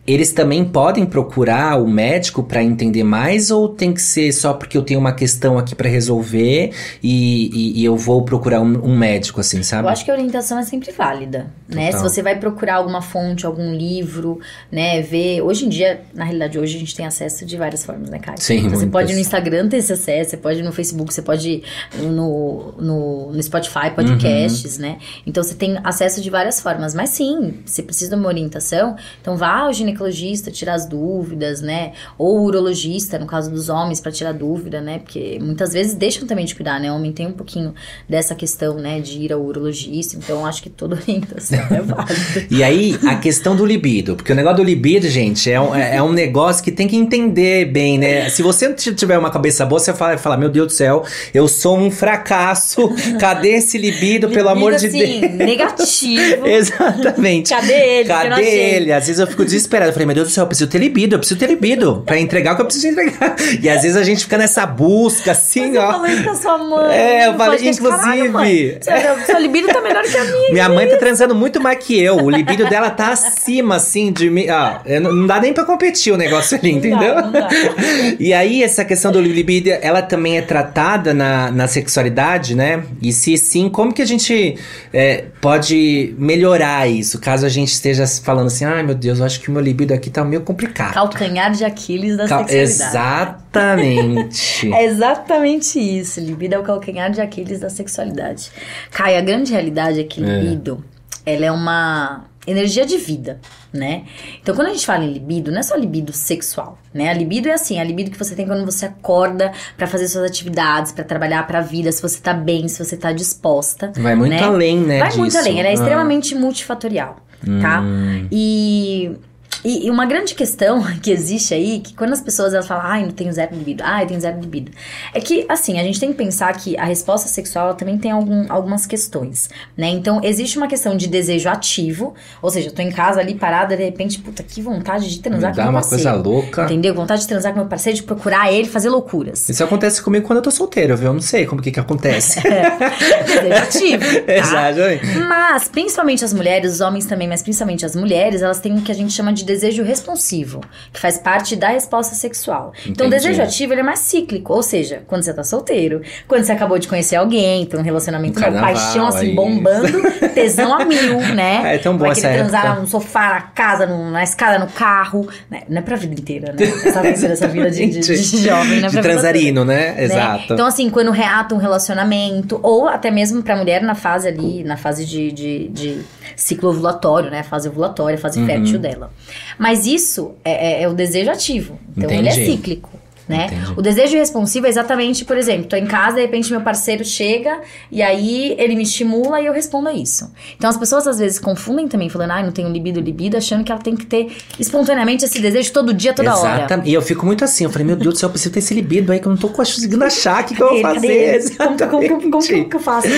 eles também podem procurar o médico para entender mais, ou tem que ser só porque eu tenho uma questão aqui para resolver e eu vou procurar um médico, assim, sabe? Eu acho que a orientação é sempre válida, né? Se você vai procurar alguma fonte, algum livro, né, ver... Hoje em dia, na realidade, hoje a gente tem acesso de várias formas, né, Caio? Sim, então, você pode ir no Instagram ter esse acesso, você pode ir no Facebook, você pode ir no Spotify, podcasts, né? Então, você tem acesso de várias formas. Mas sim, você precisa de uma orientação, então vá ao ginecologista tirar as dúvidas, né? Ou o urologista, no caso dos homens, para tirar dúvida, né? Porque muitas vezes deixam também de cuidar, né? O homem tem um pouquinho dessa questão, né? De ir ao urologista. Então, acho que toda orientação é válida. E aí, a questão do libido. Porque o negócio do libido, gente, é um negócio que tem que entender bem, né? Se você não tiver uma cabeça boa, você fala, meu Deus do céu, eu sou um fracasso. Cadê esse libido, pelo amor de Deus? Negativo. Exatamente. Cadê ele? Cadê ele? Às vezes eu fico desesperado. desesperada. Eu falei, meu Deus do céu, eu preciso ter libido pra entregar o que eu preciso entregar. E às vezes a gente fica nessa busca, assim, Você falou isso com a sua mãe. Eu falei, inclusive. Sua libido tá melhor que a minha. Minha mãe tá transando muito mais que eu. O libido dela tá acima, assim, de mim. Não dá nem pra competir o negócio ali, entendeu? Não dá. E aí, essa questão do libido, ela também é tratada na sexualidade, né? E se sim, como que a gente pode melhorar isso? Caso a gente esteja falando assim, ai meu Deus, eu acho que o meu libido aqui tá meio complicado. Calcanhar de Aquiles da sexualidade. Exatamente. É exatamente isso. Libido é o calcanhar de Aquiles da sexualidade. Caio, a grande realidade é que libido, ela é uma energia de vida, né? Então, quando a gente fala em libido, não é só libido sexual, né? A libido é assim, a libido que você tem quando você acorda pra fazer suas atividades, pra trabalhar pra vida, se você tá bem, se você tá disposta. Vai muito além, né? Vai muito além, ela é extremamente multifatorial, tá? E uma grande questão que existe aí, que quando as pessoas elas falam, eu tenho zero libido, eu tenho zero libido, é que, assim, a gente tem que pensar que a resposta sexual ela também tem algumas questões, né? Então, existe uma questão de desejo ativo, ou seja, eu tô em casa ali parada, de repente, puta, que vontade de transar com meu parceiro. Dá uma coisa louca. Entendeu? Vontade de transar com meu parceiro, de procurar ele, fazer loucuras. Isso acontece comigo quando eu tô solteiro, viu? Eu não sei como que acontece. Desejo ativo, tá? Exatamente. Mas, principalmente as mulheres, os homens também, mas principalmente as mulheres, elas têm o que a gente chama de desejo responsivo, que faz parte da resposta sexual. Entendi. Então, o desejo ativo, ele é mais cíclico, ou seja, quando você tá solteiro, quando você acabou de conhecer alguém, tem um relacionamento, paixão assim, bombando, tesão a mil, né? É tão bom essa época. Transar no sofá, na casa, na escada, no carro, né? Não é pra vida inteira, né? Essa vida de jovem, né? De transarino, né? Exato. Então, assim, quando reata um relacionamento, ou até mesmo pra mulher na fase de ciclo ovulatório, né? Fase ovulatória, fase fértil dela. Mas isso é o desejo ativo. Então, ele é cíclico, né? Entendi. O desejo responsivo é exatamente, por exemplo, tô em casa, de repente meu parceiro chega e aí ele me estimula e eu respondo a isso. Então, as pessoas às vezes confundem também, falando, não tenho libido, achando que ela tem que ter espontaneamente esse desejo todo dia, toda hora. Exatamente. E eu fico muito assim, eu falei, meu Deus do céu, eu preciso ter esse libido aí que eu não tô conseguindo achar, o que eu vou fazer? Como que eu faço?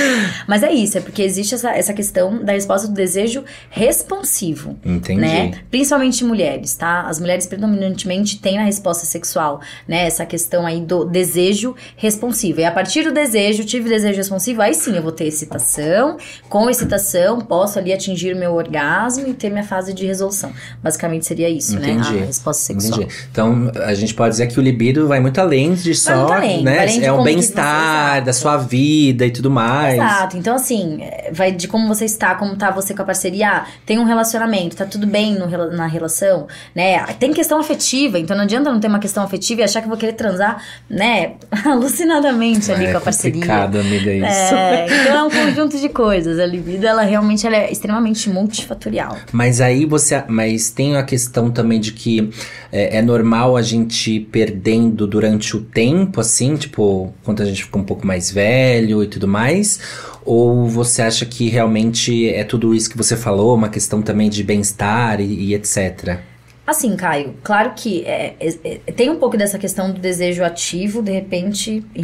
Mas é isso, é porque existe essa questão da resposta do desejo responsivo. Entendi. Né? Principalmente mulheres, tá? As mulheres predominantemente têm na resposta sexual, né? Essa questão aí do desejo responsivo. E a partir do desejo, tive desejo responsivo, aí sim eu vou ter excitação. Com excitação, posso ali atingir o meu orgasmo e ter minha fase de resolução. Basicamente seria isso, Entendi. Né? A resposta sexual. Entendi. Então, a gente pode dizer que o libido vai muito além de só, né? É o bem-estar da sua vida e tudo mais. Exato. Então, assim, vai de como você está, como tá você com a parceria. Tem um relacionamento, tá tudo bem na relação, né? Tem questão afetiva, então não adianta não ter uma questão afetiva e achar que eu vou querer transar, né? Alucinadamente ali com a parceria. É complicado, amiga, isso. Então é um conjunto de coisas. A libido, ela realmente é extremamente multifatorial. Mas aí mas tem a questão também de que é normal a gente ir perdendo durante o tempo, assim, tipo, quando a gente fica um pouco mais velho e tudo mais? Ou você acha que realmente é tudo isso que você falou, uma questão também de bem-estar e etc.? Assim, Caio, claro que tem um pouco dessa questão do desejo ativo, de repente, em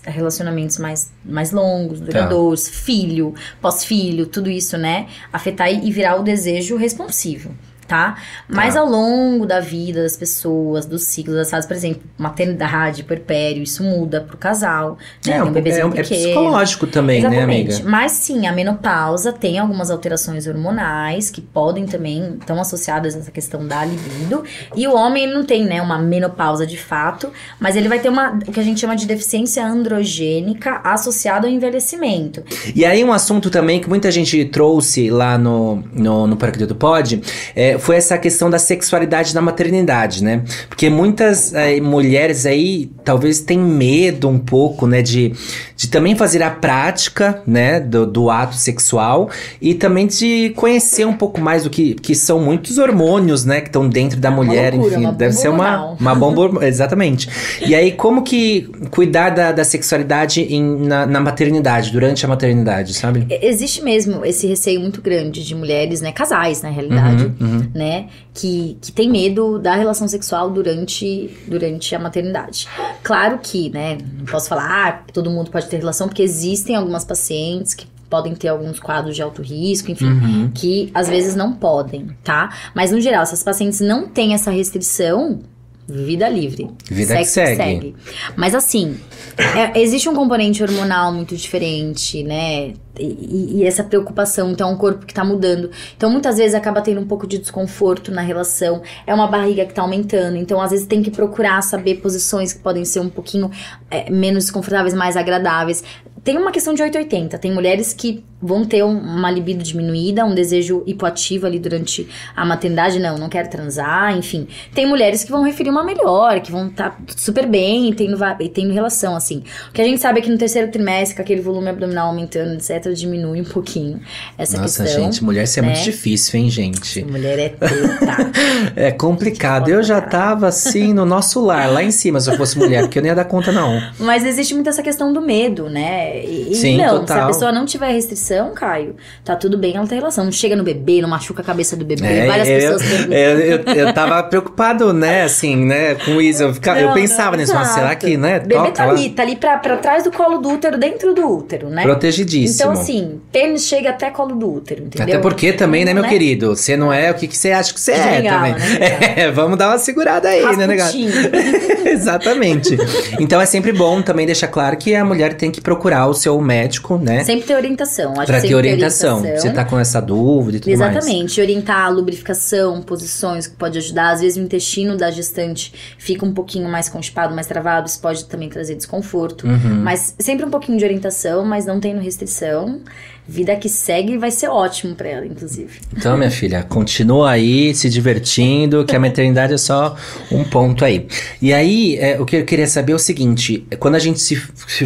relacionamentos mais longos, duradouros, filho, pós-filho, tudo isso, né? Afetar e virar o desejo responsivo. Tá? Mas ao longo da vida das pessoas, dos ciclos, das fases, por exemplo, maternidade, puerpério, isso muda pro casal, né? Tem um bebezinho pequeno. É psicológico também, exatamente, né, amiga? Mas sim, a menopausa tem algumas alterações hormonais que podem também, estão associadas a essa questão da libido. E o homem, ele não tem, né, uma menopausa de fato, mas ele vai ter o que a gente chama de deficiência androgênica associada ao envelhecimento. E aí um assunto também que muita gente trouxe lá no Por Aqui Tudo Pode, foi essa questão da sexualidade na maternidade, né? Porque muitas mulheres aí talvez tenham medo um pouco, né? De também fazer a prática, né? Do ato sexual e também de conhecer um pouco mais do que são muitos hormônios, né? Que estão dentro da mulher, loucura, enfim. Deve ser uma bomba, exatamente. E aí, como que cuidar da sexualidade na maternidade, durante a maternidade, sabe? Existe mesmo esse receio muito grande de mulheres, né? Casais, na realidade. Né, que tem medo da relação sexual durante a maternidade. Claro que, né, não posso falar, todo mundo pode ter relação, porque existem algumas pacientes que podem ter alguns quadros de alto risco, enfim, que às vezes não podem, tá? Mas no geral, se as pacientes não têm essa restrição, vida livre. Vida que segue. Mas assim, existe um componente hormonal muito diferente, né? E essa preocupação, então é um corpo que tá mudando. Então muitas vezes acaba tendo um pouco de desconforto na relação. É uma barriga que tá aumentando. Então às vezes tem que procurar saber posições que podem ser um pouquinho menos desconfortáveis, mais agradáveis. Tem uma questão de 880. Tem mulheres que vão ter uma libido diminuída, um desejo hipoativo ali durante a maternidade. Não quero transar, enfim. Tem mulheres que vão referir uma melhor, que vão estar super bem e tendo relação, assim. O que a gente sabe é que no terceiro trimestre, com aquele volume abdominal aumentando, etc., diminui um pouquinho essa questão. Nossa, gente, mulher isso é muito difícil, hein, gente? Mulher é teta. É complicado. Eu já tava assim no nosso lar, lá em cima, se eu fosse mulher, porque eu não ia dar conta, não. Mas existe muito essa questão do medo, né? Sim, não, total. Se a pessoa não tiver restrição, Caio, tá tudo bem, ela tem relação. Não chega no bebê, não machuca a cabeça do bebê. Várias pessoas perguntam. Eu tava preocupado, né, assim, né, com isso. Eu pensava nisso, mas será que, né, o bebê tá ali pra trás do colo do útero, dentro do útero, né? Protegidíssimo. Então, assim, pênis chega até colo do útero, entendeu? Até porque também, né, meu querido? Você não é o que você acha que você é também. Né? Vamos dar uma segurada aí, né, negado? Exatamente. Então é sempre bom também deixar claro que a mulher tem que procurar o seu médico, né? Sempre ter orientação. Pra ter orientação. Você tá com essa dúvida e tudo mais. Exatamente. Orientar a lubrificação, posições que pode ajudar. Às vezes o intestino da gestante fica um pouquinho mais constipado, mais travado. Isso pode também trazer desconforto. Mas sempre um pouquinho de orientação, mas não tendo restrição. Vida que segue vai ser ótimo pra ela, inclusive. Então, minha filha, continua aí se divertindo, que a maternidade é só um ponto aí. E aí, o que eu queria saber é o seguinte, quando a gente se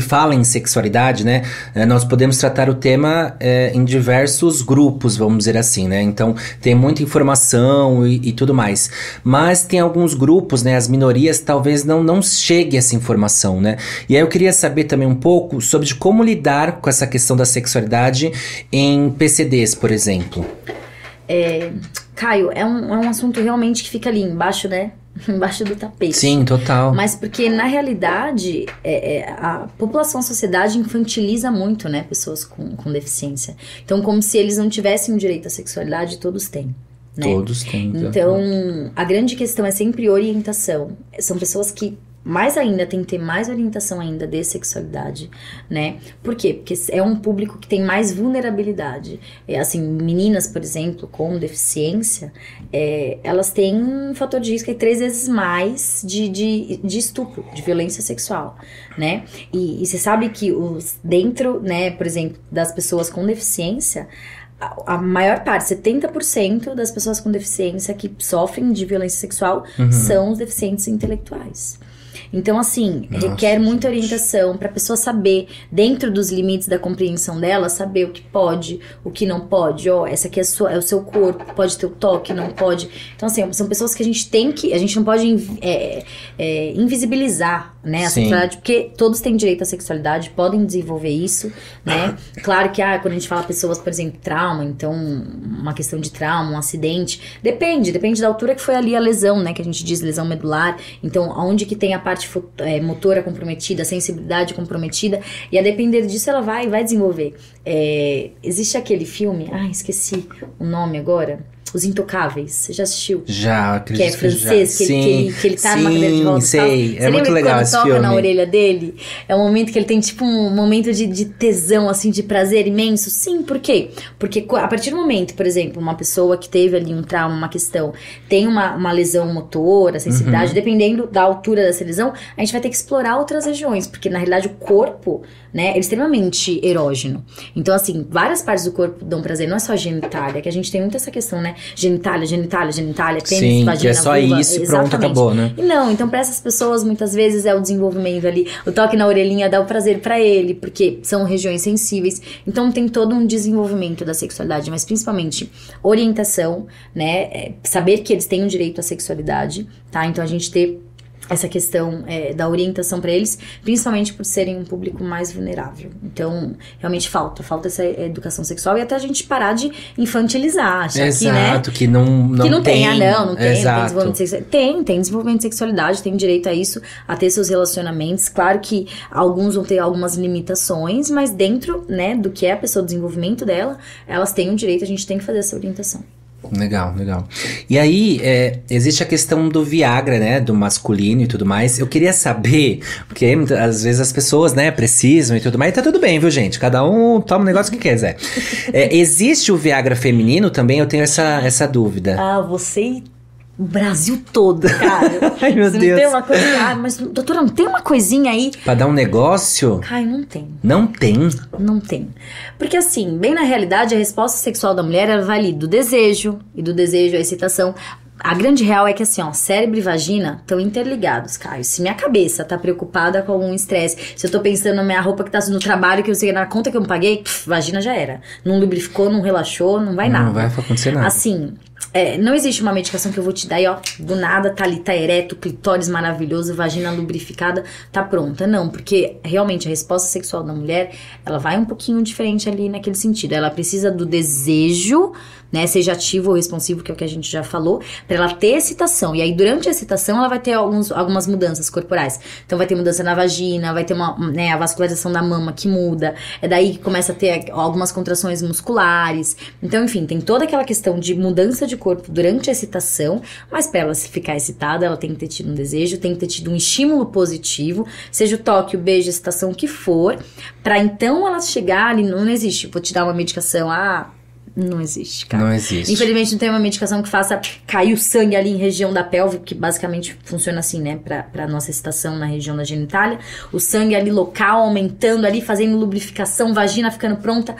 fala em sexualidade, né, nós podemos tratar o tema em diversos grupos, vamos dizer assim, né? Então, tem muita informação e tudo mais. Mas tem alguns grupos, né, as minorias, talvez não chegue essa informação, né? E aí eu queria saber também um pouco sobre como lidar com essa questão da sexualidade em PCDs, por exemplo. Caio, é um assunto realmente que fica ali embaixo, né? Embaixo do tapete. Sim, total. Mas porque, na realidade, a população, a sociedade infantiliza muito, né? Pessoas com deficiência. Então, como se eles não tivessem o direito à sexualidade, todos têm. Né? Todos têm. Então, a grande questão é sempre orientação. São pessoas que mais ainda, tem que ter mais orientação ainda de sexualidade, né? Por quê? Porque é um público que tem mais vulnerabilidade. Assim, meninas, por exemplo, com deficiência, elas têm um fator de risco 3 vezes mais de estupro, de violência sexual, né? E você sabe que dentro, né, por exemplo, das pessoas com deficiência, a maior parte, 70% das pessoas com deficiência que sofrem de violência sexual são os deficientes intelectuais. Então, assim, requer muita orientação pra pessoa saber, dentro dos limites da compreensão dela, saber o que pode, o que não pode. Essa aqui é o seu corpo, pode ter o toque, não pode. Então, assim, são pessoas que a gente não pode invisibilizar, né, a sexualidade, porque todos têm direito à sexualidade, podem desenvolver isso, né. Claro que, quando a gente fala pessoas, por exemplo, trauma, então, uma questão de trauma, um acidente, depende da altura que foi ali a lesão, né, que a gente diz lesão medular. Então, aonde que tem a parte motora comprometida, a sensibilidade comprometida, e a depender disso ela vai desenvolver. Existe aquele filme, esqueci o nome agora, Os Intocáveis, você já assistiu? Já, acredito que é francês, que ele tá numa cadeira de roda. Sei, é muito legal esse filme. Você lembra quando toca na orelha dele? É um momento que ele tem tipo um momento de tesão, assim, de prazer imenso. Sim, por quê? Porque a partir do momento, por exemplo, uma pessoa que teve ali um trauma, uma questão, tem uma lesão motora, sensibilidade, dependendo da altura dessa lesão, a gente vai ter que explorar outras regiões, porque na realidade o corpo, né, é extremamente erógeno. Então, assim, várias partes do corpo dão prazer, não é só a genitália, que a gente tem muito essa questão, né? Genitália, pênis, vagina, que é só vulva, isso e pronto, acabou, né? E não, então pra essas pessoas, muitas vezes é o desenvolvimento ali, o toque na orelhinha dá o prazer pra ele, porque são regiões sensíveis, então tem todo um desenvolvimento da sexualidade, mas principalmente orientação, né? Saber que eles têm o direito à sexualidade, tá? Então a gente ter essa questão da orientação para eles, principalmente por serem um público mais vulnerável. Então, realmente falta essa educação sexual e até a gente parar de infantilizar, achar Exato, que não tem. Não tem desenvolvimento sexual. Tem desenvolvimento de sexualidade, tem direito a isso, a ter seus relacionamentos. Claro que alguns vão ter algumas limitações, mas dentro, né, do que é a pessoa, do desenvolvimento dela, elas têm o direito, a gente tem que fazer essa orientação. Legal. E aí, existe a questão do Viagra, né? Do masculino e tudo mais. Eu queria saber, porque às vezes as pessoas, né, precisam e tudo mais. E tá tudo bem, viu, gente? Cada um toma o negócio que quiser. Existe o Viagra feminino também? Eu tenho essa dúvida. Você... O Brasil todo, cara. Ai, meu Deus. Não tem uma coisa... mas, doutora, não tem uma coisinha aí? Pra dar um negócio? Ai, não tem. Não tem? Não tem. Porque assim, bem na realidade, a resposta sexual da mulher, ela vai ali do desejo. E do desejo à excitação. A grande real é que assim, ó, cérebro e vagina estão interligados, Caio. Se minha cabeça tá preocupada com algum estresse, se eu tô pensando na minha roupa que tá no trabalho, que eu sei na conta que eu não paguei, vagina já era. Não lubrificou, não relaxou, não vai nada. Não vai acontecer nada. Assim... não existe uma medicação que eu vou te dar e ó, do nada tá ali, tá ereto, clitóris maravilhoso, vagina lubrificada, tá pronta. Não, porque realmente a resposta sexual da mulher, ela vai um pouquinho diferente ali naquele sentido. Ela precisa do desejo, né, seja ativo ou responsivo, que é o que a gente já falou, pra ela ter excitação. E aí durante a excitação ela vai ter algumas mudanças corporais. Então vai ter mudança na vagina, vai ter a vascularização da mama que muda. É daí que começa a ter algumas contrações musculares. Então, enfim, tem toda aquela questão de mudança de corpo durante a excitação, mas para ela ficar excitada, ela tem que ter tido um desejo, tem que ter tido um estímulo positivo, seja o toque, o beijo, a excitação, o que for, para então ela chegar ali, não existe, vou te dar uma medicação, não existe, cara. Não existe. Infelizmente não tem uma medicação que faça cair o sangue ali em região da pelve, que basicamente funciona assim, né, pra nossa excitação na região da genitália, o sangue ali local, aumentando ali, fazendo lubrificação, vagina ficando pronta.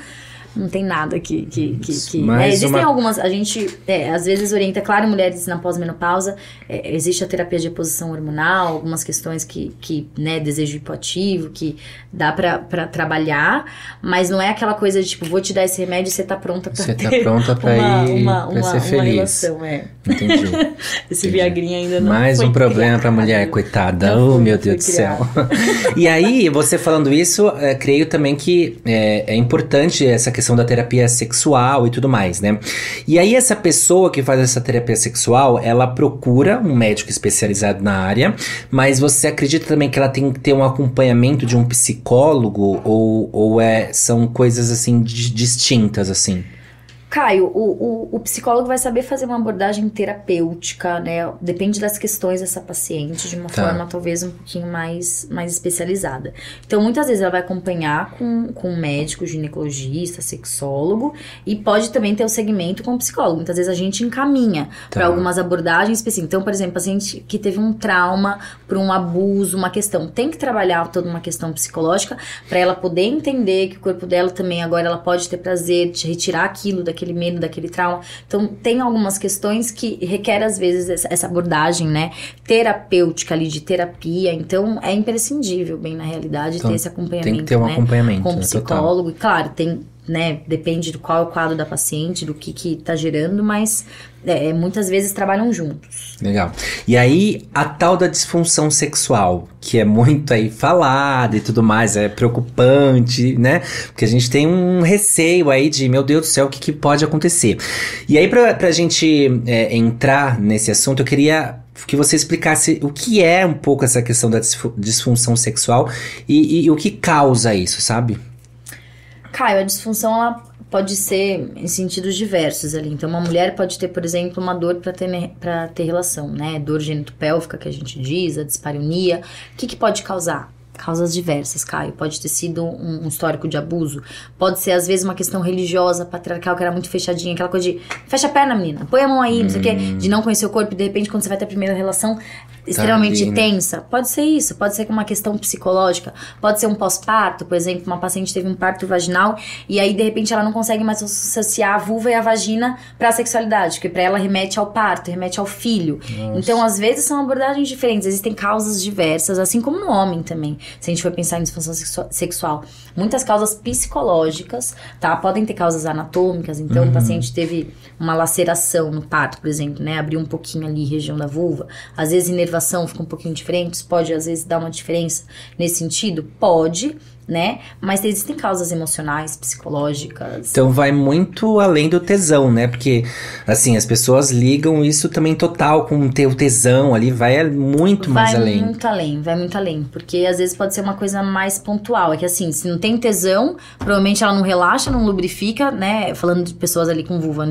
Não tem nada que existem algumas, a gente às vezes orienta, claro, mulheres na pós-menopausa, existe a terapia de reposição hormonal, algumas questões que né, desejo hipoativo, que dá pra trabalhar, mas não é aquela coisa de tipo, vou te dar esse remédio e você tá pronta pra ser feliz. Relação, Entendi. Esse Viagrinha ainda não mais foi um problema criado. Pra mulher, coitada. Oh, meu Deus do céu. E aí, você falando isso, creio também que é importante essa questão da terapia sexual e tudo mais, né? E aí essa pessoa que faz essa terapia sexual, ela procura um médico especializado na área, mas você acredita também que ela tem que ter um acompanhamento de um psicólogo ou são coisas assim distintas assim? Caio, o psicólogo vai saber fazer uma abordagem terapêutica, né? Depende das questões dessa paciente, de uma forma talvez um pouquinho mais especializada. Então, muitas vezes ela vai acompanhar com um médico, ginecologista, sexólogo, e pode também ter o segmento com o psicólogo. Muitas vezes a gente encaminha para algumas abordagens específicas. Então, por exemplo, paciente que teve um trauma por um abuso, uma questão, tem que trabalhar toda uma questão psicológica para ela poder entender que o corpo dela também agora ela pode ter prazer de retirar aquilo daquele medo, daquele trauma. Então, tem algumas questões que requer, às vezes, essa abordagem, né, terapêutica ali, de terapia. Então, é imprescindível, bem na realidade, ter esse acompanhamento, tem que ter um acompanhamento, com o psicólogo. E, claro, tem, né, depende de qual é o quadro da paciente, do que tá gerando, mas muitas vezes trabalham juntos. Legal. E aí, a tal da disfunção sexual, que é muito aí falada e tudo mais, é preocupante, né? Porque a gente tem um receio aí de, meu Deus do céu, o que pode acontecer? E aí, pra gente entrar nesse assunto, eu queria que você explicasse o que é um pouco essa questão da disfunção sexual e o que causa isso, sabe? Caio, a disfunção, ela pode ser em sentidos diversos ali. Então, uma mulher pode ter, por exemplo, uma dor para ter relação, né? Dor genitopélvica, que a gente diz, a dispareunia. O que pode causar? Causas diversas, Caio. Pode ter sido um histórico de abuso. Pode ser, às vezes, uma questão religiosa, patriarcal, que era muito fechadinha. Aquela coisa de, fecha a perna, menina. Põe a mão aí, não sei o quê. De não conhecer o corpo. E, de repente, quando você vai ter a primeira relação extremamente tensa. Pode ser isso. Pode ser uma questão psicológica. Pode ser um pós-parto. Por exemplo, uma paciente teve um parto vaginal. E aí, de repente, ela não consegue mais associar a vulva e a vagina pra sexualidade. Porque pra ela remete ao parto, remete ao filho. Nossa. Então, às vezes, são abordagens diferentes. Existem causas diversas. Assim como no homem também. Se a gente for pensar em disfunção sexual, muitas causas psicológicas, tá? Podem ter causas anatômicas. Então, o paciente teve uma laceração no parto, por exemplo, né? Abriu um pouquinho ali, região da vulva. Às vezes, motivação fica um pouquinho diferente, pode às vezes dar uma diferença nesse sentido? Pode, né? Mas existem causas emocionais, psicológicas. Então vai muito além do tesão, né? Porque, assim, as pessoas ligam isso também total com o tesão ali, vai muito mais além. Vai muito além. Porque às vezes pode ser uma coisa mais pontual. É que assim, se não tem tesão, provavelmente ela não relaxa, não lubrifica, né? Falando de pessoas ali com vulva,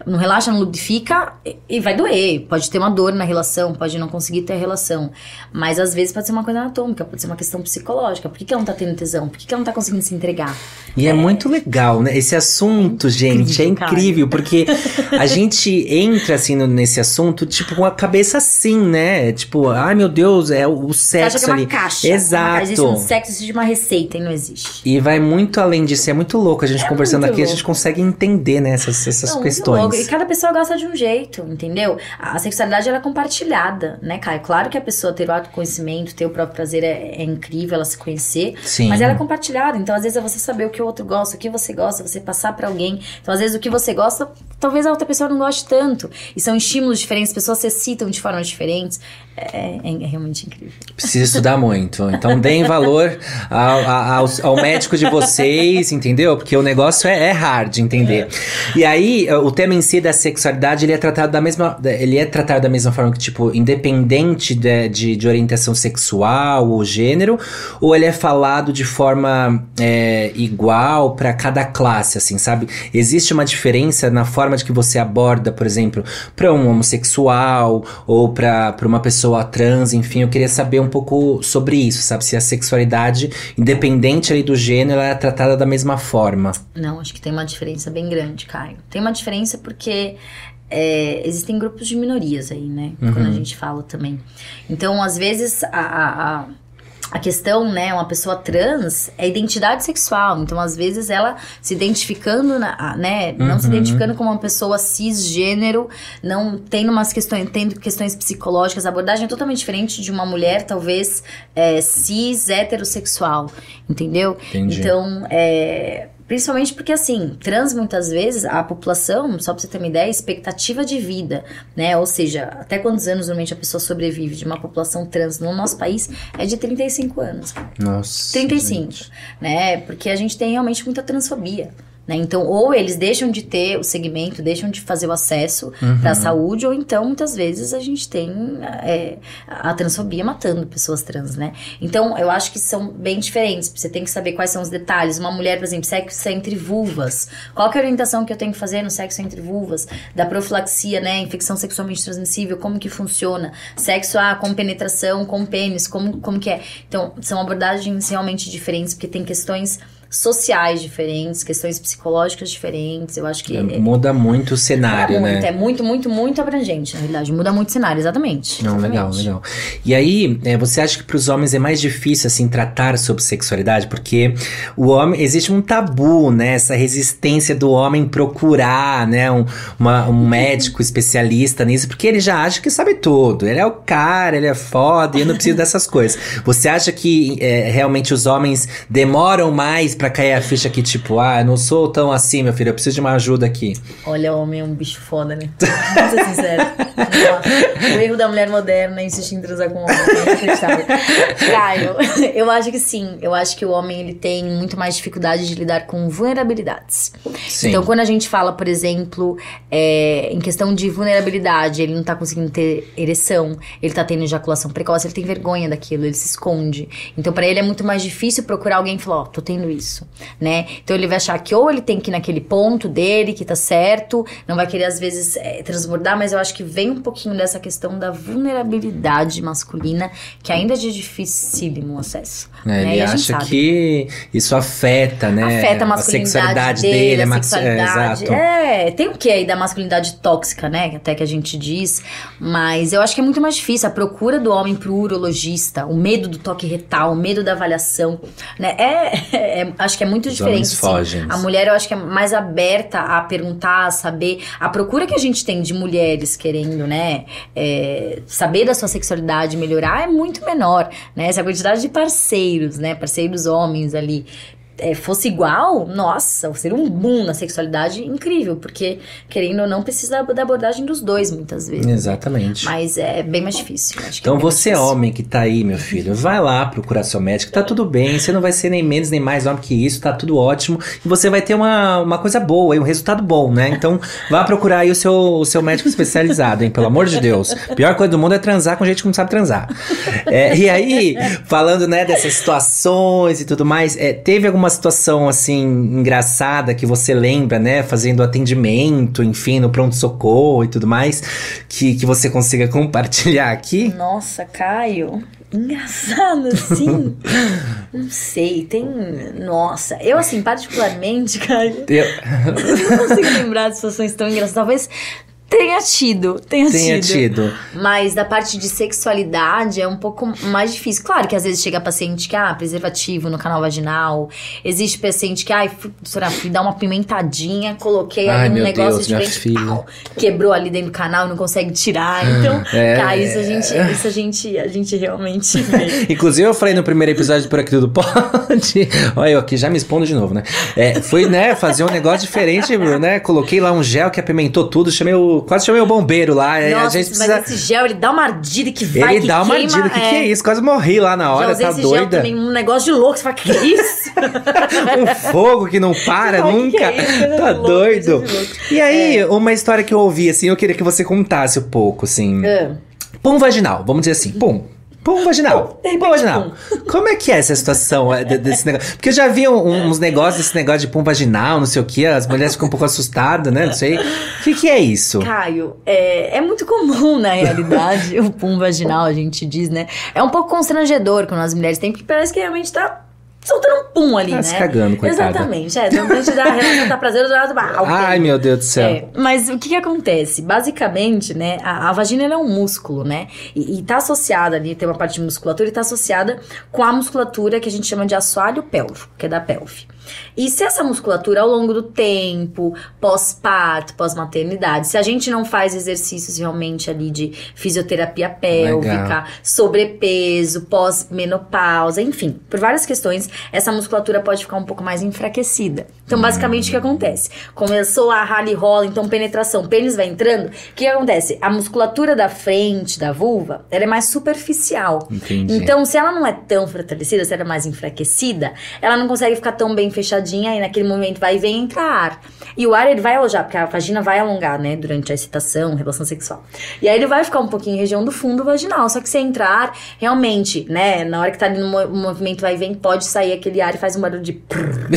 não relaxa, não lubrifica e vai doer. Pode ter uma dor na relação, pode não conseguir ter a relação. Mas às vezes pode ser uma coisa anatômica, pode ser uma questão psicológica. Por que ela não tá tendo tesão? Por que ela não tá conseguindo se entregar? E é muito legal, né? Esse assunto, gente, é incrível. Porque a gente entra, assim, nesse assunto, tipo, com a cabeça assim, né? Tipo, ai meu Deus, é o sexo ali. Você acha que é uma caixa. Exato. Existe um sexo, existe uma receita e não existe. E vai muito além disso, é muito louco. A gente conversando aqui, a gente consegue entender, né, essas questões. E cada pessoa gosta de um jeito, entendeu? A sexualidade, ela é compartilhada, né, Caio? Claro que a pessoa ter o autoconhecimento, ter o próprio prazer é incrível, ela se conhecer. Sim. Mas ela é compartilhada. Então, às vezes, é você saber o que o outro gosta, o que você gosta, você passar pra alguém. Então, às vezes, o que você gosta, talvez a outra pessoa não goste tanto. E são estímulos diferentes, as pessoas se excitam de formas diferentes. É realmente incrível. Precisa estudar muito. Então, deem valor ao médico de vocês, entendeu? Porque o negócio é hard de entender. E aí, o tema em si da sexualidade, ele é tratado da mesma forma que, tipo, independente de orientação sexual ou gênero, ou ele é falado de forma igual para cada classe, assim, sabe? Existe uma diferença na forma de que você aborda, por exemplo, para um homossexual ou para uma pessoa trans, enfim, eu queria saber um pouco sobre isso, sabe? Se a sexualidade, independente ali do gênero, ela é tratada da mesma forma. Não, acho que tem uma diferença bem grande, Caio. Tem uma diferença porque existem grupos de minorias aí, né? Quando a gente fala também. Então, às vezes, a questão, né, uma pessoa trans é identidade sexual. Então, às vezes, ela se identificando, né, não se identificando como uma pessoa cisgênero, não tendo tendo questões psicológicas. A abordagem é totalmente diferente de uma mulher, talvez, cis heterossexual, entendeu? Entendi. Então, principalmente porque, assim, trans, muitas vezes, a população, só pra você ter uma ideia, expectativa de vida, né? Ou seja, até quantos anos, normalmente, a pessoa sobrevive de uma população trans no nosso país é de 35 anos. Nossa. 35, gente. Né? Porque a gente tem realmente muita transfobia. Né? Então, ou eles deixam de ter o segmento, deixam de fazer o acesso para a saúde, ou então, muitas vezes, a gente tem a transfobia matando pessoas trans, né? Então, eu acho que são bem diferentes. Você tem que saber quais são os detalhes. Uma mulher, por exemplo, sexo entre vulvas. Qual que é a orientação que eu tenho que fazer no sexo entre vulvas? Da profilaxia, né? Infecção sexualmente transmissível, como que funciona? Sexo com penetração, com pênis, como que é? Então, são abordagens realmente diferentes, porque tem questões sociais diferentes, questões psicológicas diferentes. Eu acho que muda muito o cenário, né? É muito abrangente, na realidade. Muda muito o cenário, exatamente. Não, legal. E aí, você acha que para os homens é mais difícil, assim, tratar sobre sexualidade? Porque o homem, existe um tabu, né? Essa resistência do homem procurar, né? Um médico especialista nisso, porque ele já acha que sabe tudo. Ele é o cara, ele é foda, e eu não preciso dessas coisas. Você acha que realmente os homens demoram mais pra cair a ficha que, tipo, eu não sou tão assim, meu filho, eu preciso de uma ajuda aqui? Olha, o homem é um bicho foda, né? Vamos ser sincero. O erro da mulher moderna é insistir em transar com um homem. É inacreditável. Caio, eu acho que sim. Eu acho que o homem, ele tem muito mais dificuldade de lidar com vulnerabilidades. Sim. Então, quando a gente fala, por exemplo, em questão de vulnerabilidade, ele não tá conseguindo ter ereção, ele tá tendo ejaculação precoce, ele tem vergonha daquilo, ele se esconde. Então, pra ele é muito mais difícil procurar alguém e falar, tô tendo isso, né? Então ele vai achar que ou ele tem que ir naquele ponto dele, que tá certo, não vai querer às vezes transbordar, mas eu acho que vem um pouquinho dessa questão da vulnerabilidade masculina, que ainda é de dificílimo acesso. Né? Ele acha que isso afeta, né? Afeta a masculinidade dele, a sexualidade. Exato. Tem o que aí da masculinidade tóxica, né? Até que a gente diz, mas eu acho que é muito mais difícil a procura do homem pro urologista, o medo do toque retal, o medo da avaliação, né? Acho que é muito diferente. Sim. A mulher, eu acho que é mais aberta a perguntar, a saber. A procura que a gente tem de mulheres querendo, né, saber da sua sexualidade, melhorar, é muito menor, né? Essa quantidade de parceiros, né? Parceiros homens ali fosse igual, nossa, seria um boom na sexualidade incrível, porque, querendo ou não, precisa da abordagem dos dois, muitas vezes. Exatamente. Mas é bem mais difícil. Acho que então você, homem que tá aí, meu filho, vai lá procurar seu médico, tá tudo bem, você não vai ser nem menos nem mais homem que isso, tá tudo ótimo, e você vai ter uma coisa boa, um resultado bom, né? Então, vá procurar aí o seu médico especializado, hein? Pelo amor de Deus. A pior coisa do mundo é transar com gente que não sabe transar. E aí, falando, né, dessas situações e tudo mais, teve alguma situação, assim, engraçada que você lembra, né? Fazendo atendimento, enfim, no pronto-socorro e tudo mais, que você consiga compartilhar aqui? Nossa, Caio, engraçado, assim. Não sei, tem... Nossa, eu, assim, particularmente, Caio, não consigo lembrar de situações tão engraçadas. Talvez... Tenha tido. Mas da parte de sexualidade é um pouco mais difícil. Claro que às vezes chega paciente que, preservativo no canal vaginal. Existe paciente que, doutora, fui dar uma pimentadinha, coloquei ali um negócio diferente, pau, quebrou ali dentro do canal e não consegue tirar. Então, isso a gente realmente vê. Inclusive, eu falei no primeiro episódio Por Aqui Tudo Pode. Olha, eu aqui já me expondo de novo, né? Fui, né, fazer um negócio diferente, né? Coloquei lá um gel que apimentou tudo, quase chamei o bombeiro lá. Nossa, a gente precisa... mas esse gel, ele dá uma ardida que vai, ele dá uma ardida, que é isso? Quase morri lá na hora, tá doida? Gel também, um negócio de louco, você fala, que é isso? Um fogo que não para nunca. Que é isso? Tá doido. E aí, uma história que eu ouvi, assim, eu queria que você contasse um pouco, assim. Pum vaginal, vamos dizer assim, pum vaginal. Como é que é essa situação desse negócio? Porque eu já vi uns negócios, esse negócio de pum vaginal, não sei o que, as mulheres ficam um pouco assustadas, né? Não sei. O que é isso? Caio, é muito comum na realidade, o pum vaginal, a gente diz, né? É um pouco constrangedor quando as mulheres têm, porque parece que realmente tá soltando um pum ali, né? Se cagando, coitada. Exatamente, normalmente a relação tá prazer do lado do mal. Ai, meu Deus do céu. Mas o que acontece? Basicamente, né, a vagina ela é um músculo, né? E tá associada ali, tem uma parte de musculatura, e tá associada com a musculatura que a gente chama de assoalho pélvico, que é da pelve. E se essa musculatura, ao longo do tempo, pós-parto, pós-maternidade, se a gente não faz exercícios realmente ali de fisioterapia pélvica, sobrepeso, pós-menopausa, enfim, por várias questões, essa musculatura pode ficar um pouco mais enfraquecida. Então, basicamente, o que acontece? Começou a rala e rola, então penetração, pênis vai entrando, o que acontece? A musculatura da frente, da vulva, ela é mais superficial. Entendi. Então, se ela não é tão fortalecida, se ela é mais enfraquecida, ela não consegue ficar tão bem fechadinha, e naquele momento vai e vem entrar ar. E o ar, ele vai alojar, porque a vagina vai alongar, né, durante a excitação, relação sexual. E aí ele vai ficar um pouquinho em região do fundo vaginal, só que se entrar, realmente, né, na hora que tá ali no movimento vai e vem, pode sair aquele ar e faz um barulho de prrr.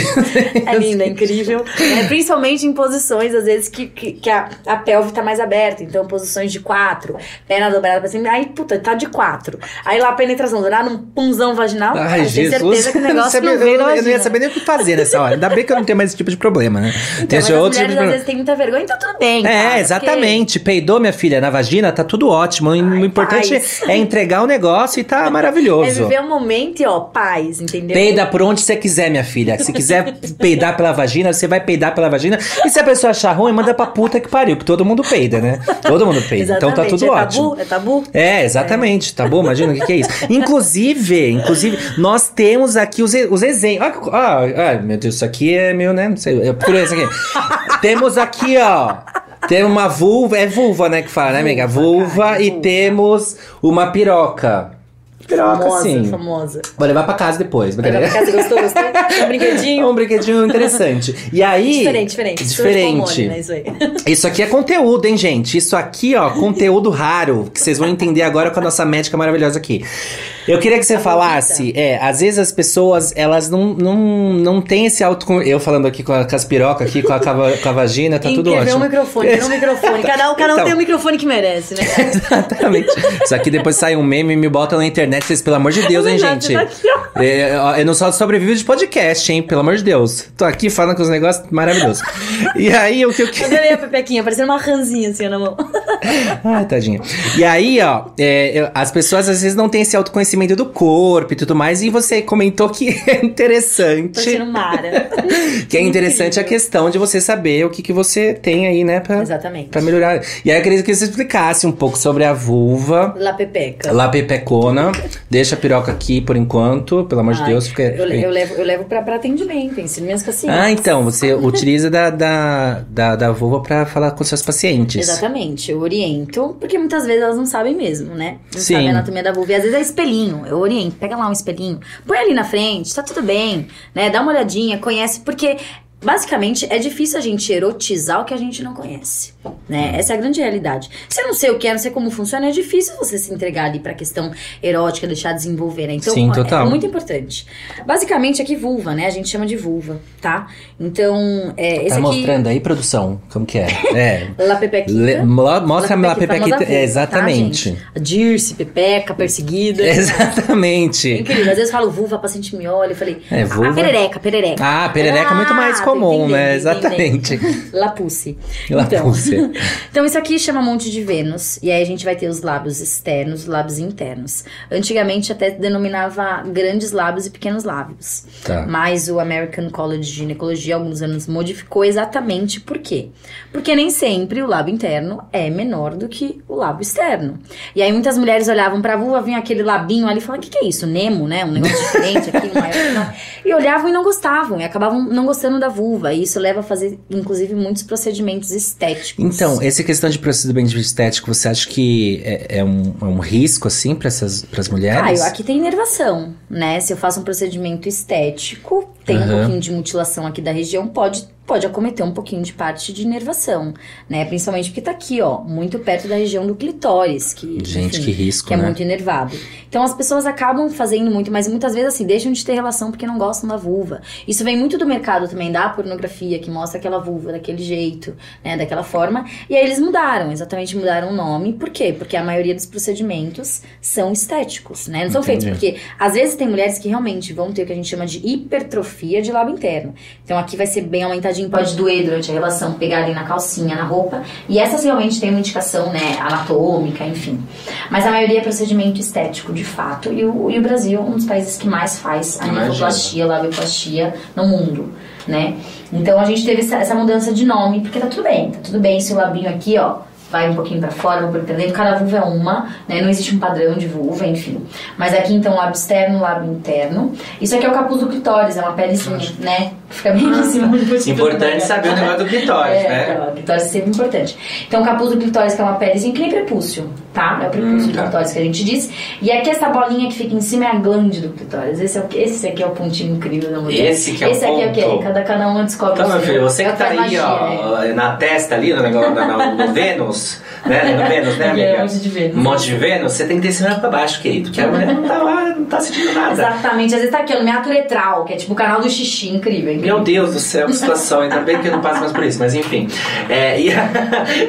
É lindo, é incrível. Principalmente em posições, às vezes, que a pelve tá mais aberta, então posições de 4, perna dobrada pra cima, aí, puta, tá de 4. Aí lá a penetração, durar num punzão vaginal, ai, tem certeza que o negócio não veio eu não ia saber nem o que fazer nessa hora. Ainda bem que eu não tenho mais esse tipo de problema, né? Então, mas as mulheres às vezes têm muita vergonha, então tudo bem, cara, exatamente. Porque... Peidou, minha filha, na vagina, tá tudo ótimo. O importante é entregar o negócio e tá maravilhoso. É viver o momento e, paz, entendeu? Peida por onde você quiser, minha filha. Se quiser peidar pela vagina, você vai peidar pela vagina. E se a pessoa achar ruim, manda pra puta que pariu, que todo mundo peida, né? Todo mundo peida. Então tá tudo ótimo. É tabu? Exatamente. Tabu, imagina o que é isso. Inclusive, nós temos aqui os exemplos. Ai, meu Deus, isso aqui é meu, né? Não sei. Por isso aqui. Temos aqui, tem uma vulva, é vulva, né, que fala, né, amiga? Vulva e temos uma piroca. Piroca, sim. Famosa. Vou levar pra casa depois. Vai levar pra casa, gostou? Um brinquedinho? Um brinquedinho interessante. E aí... Diferente. Né, isso aí. Isso aqui é conteúdo, hein, gente? Isso aqui, conteúdo raro, que vocês vão entender agora com a nossa médica maravilhosa aqui. Eu queria que você falasse, às vezes as pessoas, elas não têm esse eu falando aqui com as pirocas aqui, com a vagina, tá tudo ótimo. Vê um microfone. Cada um tem um microfone que merece, né? Exatamente. Isso aqui depois sai um meme e me botam na internet, vocês, pelo amor de Deus, hein, gente? Eu não só sobrevivo de podcast, hein, pelo amor de Deus. Tô aqui falando com os negócios maravilhosos. E aí, o que eu quero... Adorei a pepequinha, parecendo uma ranzinha assim na mão. Ai, tadinha. E aí, as pessoas às vezes não têm esse autoconhecimento do corpo e tudo mais, e você comentou que é interessante. Tô sendo Mara. Que é interessante a questão de você saber o que você tem aí, né, exatamente, pra melhorar. E aí eu queria que você explicasse um pouco sobre a vulva. La Pepeca. La Pepecona. Deixa a piroca aqui por enquanto, pelo amor de Deus. Eu levo pra atendimento, ensino minhas pacientes. Então, você utiliza da vulva pra falar com seus pacientes. Exatamente, eu oriento, porque muitas vezes elas não sabem mesmo, né? Não sabem a anatomia da vulva. E às vezes é espelhinho, eu oriento, pega lá um espelhinho, põe ali na frente, tá tudo bem, né? Dá uma olhadinha, conhece, porque... Basicamente, é difícil a gente erotizar o que a gente não conhece, né? Essa é a grande realidade. Se eu não sei o que é, não sei como funciona, é difícil você se entregar ali pra questão erótica, deixar desenvolver, né? Então, sim, total. É muito importante. Basicamente, aqui vulva, né? A gente chama de vulva, tá? Então, esse tá mostrando aí, produção? Como que é? La pepequita. Mostra a La pepequita. Vulva, exatamente. Tá, a Dirce, pepeca, perseguida. Exatamente. É incrível. Às vezes eu falo vulva, a paciente me olha, eu falei... vulva. A perereca. Ah, perereca é muito mais comum, né? Exatamente. Lapusse. Lapusse. Então, isso aqui chama monte de Vênus. E aí a gente vai ter os lábios externos, os lábios internos. Antigamente até denominava grandes lábios e pequenos lábios. Tá. Mas o American College de Ginecologia, há alguns anos, modificou exatamente por quê? Porque nem sempre o lábio interno é menor do que o lábio externo. E aí muitas mulheres olhavam pra vulva, vinha aquele labinho ali e falavam, o que é isso? Nemo, né? Um negócio diferente aqui, maior. E olhavam e não gostavam. E acabavam não gostando da vulva. E isso leva a fazer, inclusive, muitos procedimentos estéticos. Então, essa questão de procedimento estético, você acha que é um risco, assim, para as mulheres? Caio, aqui tem inervação, né? Se eu faço um procedimento estético, tem um pouquinho de mutilação aqui da região, pode acometer um pouquinho de parte de inervação, né? Principalmente porque tá aqui, ó, muito perto da região do clitóris, que, gente, enfim, que risco, que é né? muito inervado. Então as pessoas acabam fazendo muito, mas muitas vezes assim, deixam de ter relação porque não gostam da vulva. Isso vem muito do mercado também, da pornografia, que mostra aquela vulva daquele jeito, né, daquela forma. E aí eles mudaram o nome. Por quê? Porque a maioria dos procedimentos são estéticos, né? Não são feitos porque, às vezes, tem mulheres que realmente vão ter o que a gente chama de hipertrofia de lábio interno. Então aqui vai ser bem aumentadinho, pode doer durante a relação, pegar ali na calcinha, na roupa. E essas realmente tem uma indicação, né, anatômica, enfim. Mas a maioria é procedimento estético, de fato. E o Brasil é um dos países que mais faz a nefroplastia, labioplastia no mundo, né? Então a gente teve essa mudança de nome, porque tá tudo bem se o labinho aqui, ó, vai um pouquinho pra fora, um pouquinho pra dentro. Cada vulva é uma, né? Não existe um padrão de vulva, enfim. Mas aqui, então, lábio externo, lábio interno. Isso aqui é o capuz do clitóris, é uma pelezinha, né? Fica bem em cima. Importante saber o negócio do clitóris, né? O clitóris é sempre importante. Então, o capuz do clitóris, que é uma pelezinha, que nem prepúcio, tá? É o prepúcio do clitóris que a gente diz. E aqui, essa bolinha que fica em cima é a glande do clitóris. Esse aqui é o pontinho incrível da mulher. Esse aqui é o ponto. Aqui é o quê? Cada uma descobre. Então, meu filho, você que tá aí, magia, ó, né? Na testa ali, no Vênus, né? No Vênus, né, amiga? É, um monte de Vênus. Um monte de Vênus, você tem que ter cima pra baixo, querido. Porque a mulher não tá lá, não tá sentindo nada. Exatamente. Às vezes tá aqui, ó, no meato letral, que é tipo o canal do xixi, incrível. Meu Deus do céu, que situação. Ainda bem que eu não passo mais por isso, mas enfim.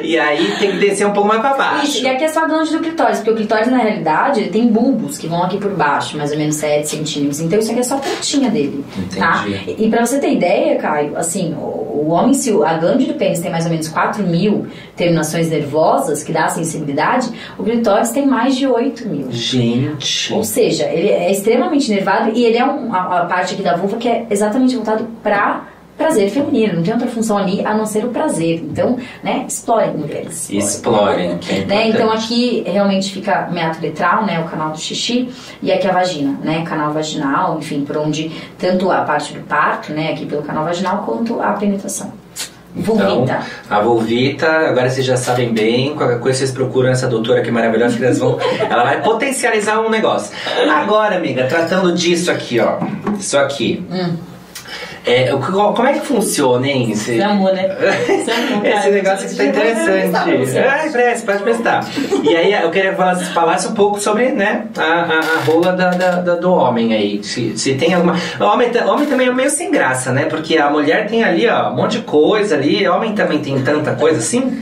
E aí tem que descer um pouco mais pra baixo. Isso, e aqui é só a glande do clitóris, porque o clitóris, na realidade, ele tem bulbos que vão aqui por baixo, mais ou menos 7 centímetros. Então isso aqui é só a pontinha dele. Entendi. Tá? E pra você ter ideia, Caio, assim, o homem, se a glande do pênis tem mais ou menos 4.000 terminações nervosas, que dá a sensibilidade, o clitóris tem mais de 8.000. Gente! Ou seja, ele é extremamente nervado e ele é a parte aqui da vulva que é exatamente voltado pra prazer feminino, não tem outra função ali a não ser o prazer. Então, né, explorem, mulheres. Explorem. Né? Então aqui realmente fica meato letral, né, o canal do xixi, e aqui a vagina, né, canal vaginal, enfim, por onde tanto a parte do parto, né, aqui pelo canal vaginal, quanto a penetração. Vulvita. Então, a vulvita, agora vocês já sabem bem, qualquer coisa vocês procuram essa doutora que é maravilhosa, que ela vai potencializar um negócio. Agora, amiga, tratando disso aqui, ó, isso aqui. Como é que funciona, hein? Você amou, né? Esse negócio aqui tá interessante. Presta, pode prestar. E aí eu queria que falasse um pouco sobre, né, a rola do homem aí. Se tem alguma. O homem também é meio sem graça, né? Porque a mulher tem ali, ó, um monte de coisa ali. O homem também tem tanta coisa assim?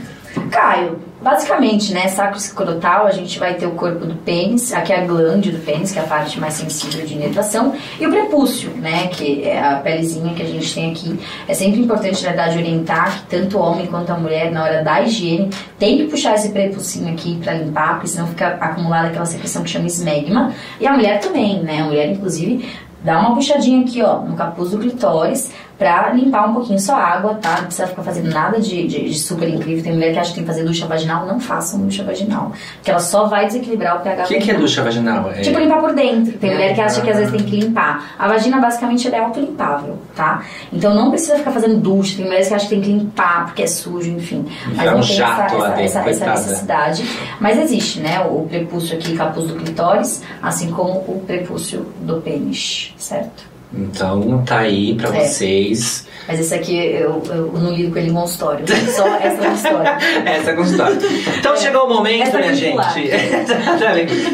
Caio, basicamente, né, sacro escrotal, a gente vai ter o corpo do pênis, aqui é a glande do pênis, que é a parte mais sensível de inervação, e o prepúcio, né, que é a pelezinha que a gente tem aqui. É sempre importante, na verdade, orientar que tanto o homem quanto a mulher, na hora da higiene, tem que puxar esse prepúcio aqui pra limpar, porque senão fica acumulada aquela secreção que chama esmegma. E a mulher também, né, a mulher, inclusive, dá uma puxadinha aqui, ó, no capuz do clitóris, pra limpar um pouquinho sua água, tá? Não precisa ficar fazendo nada de super incrível. Tem mulher que acha que tem que fazer ducha vaginal, não façam ducha vaginal. Porque ela só vai desequilibrar o pH. O que é ducha vaginal? Tipo, limpar por dentro. Tem mulher que acha que às vezes tem que limpar. A vagina, basicamente, ela é autolimpável, tá? Então não precisa ficar fazendo ducha. Tem mulheres que acham que tem que limpar porque é sujo, enfim. Mas não tem essa necessidade. Mas existe, né? O prepúcio aqui, capuz do clitóris, assim como o prepúcio do pênis, certo? Então tá aí pra vocês. Mas esse aqui eu não lido com ele em consultório. Só essa consultório. Essa consultório. Então chegou o momento, minha gente.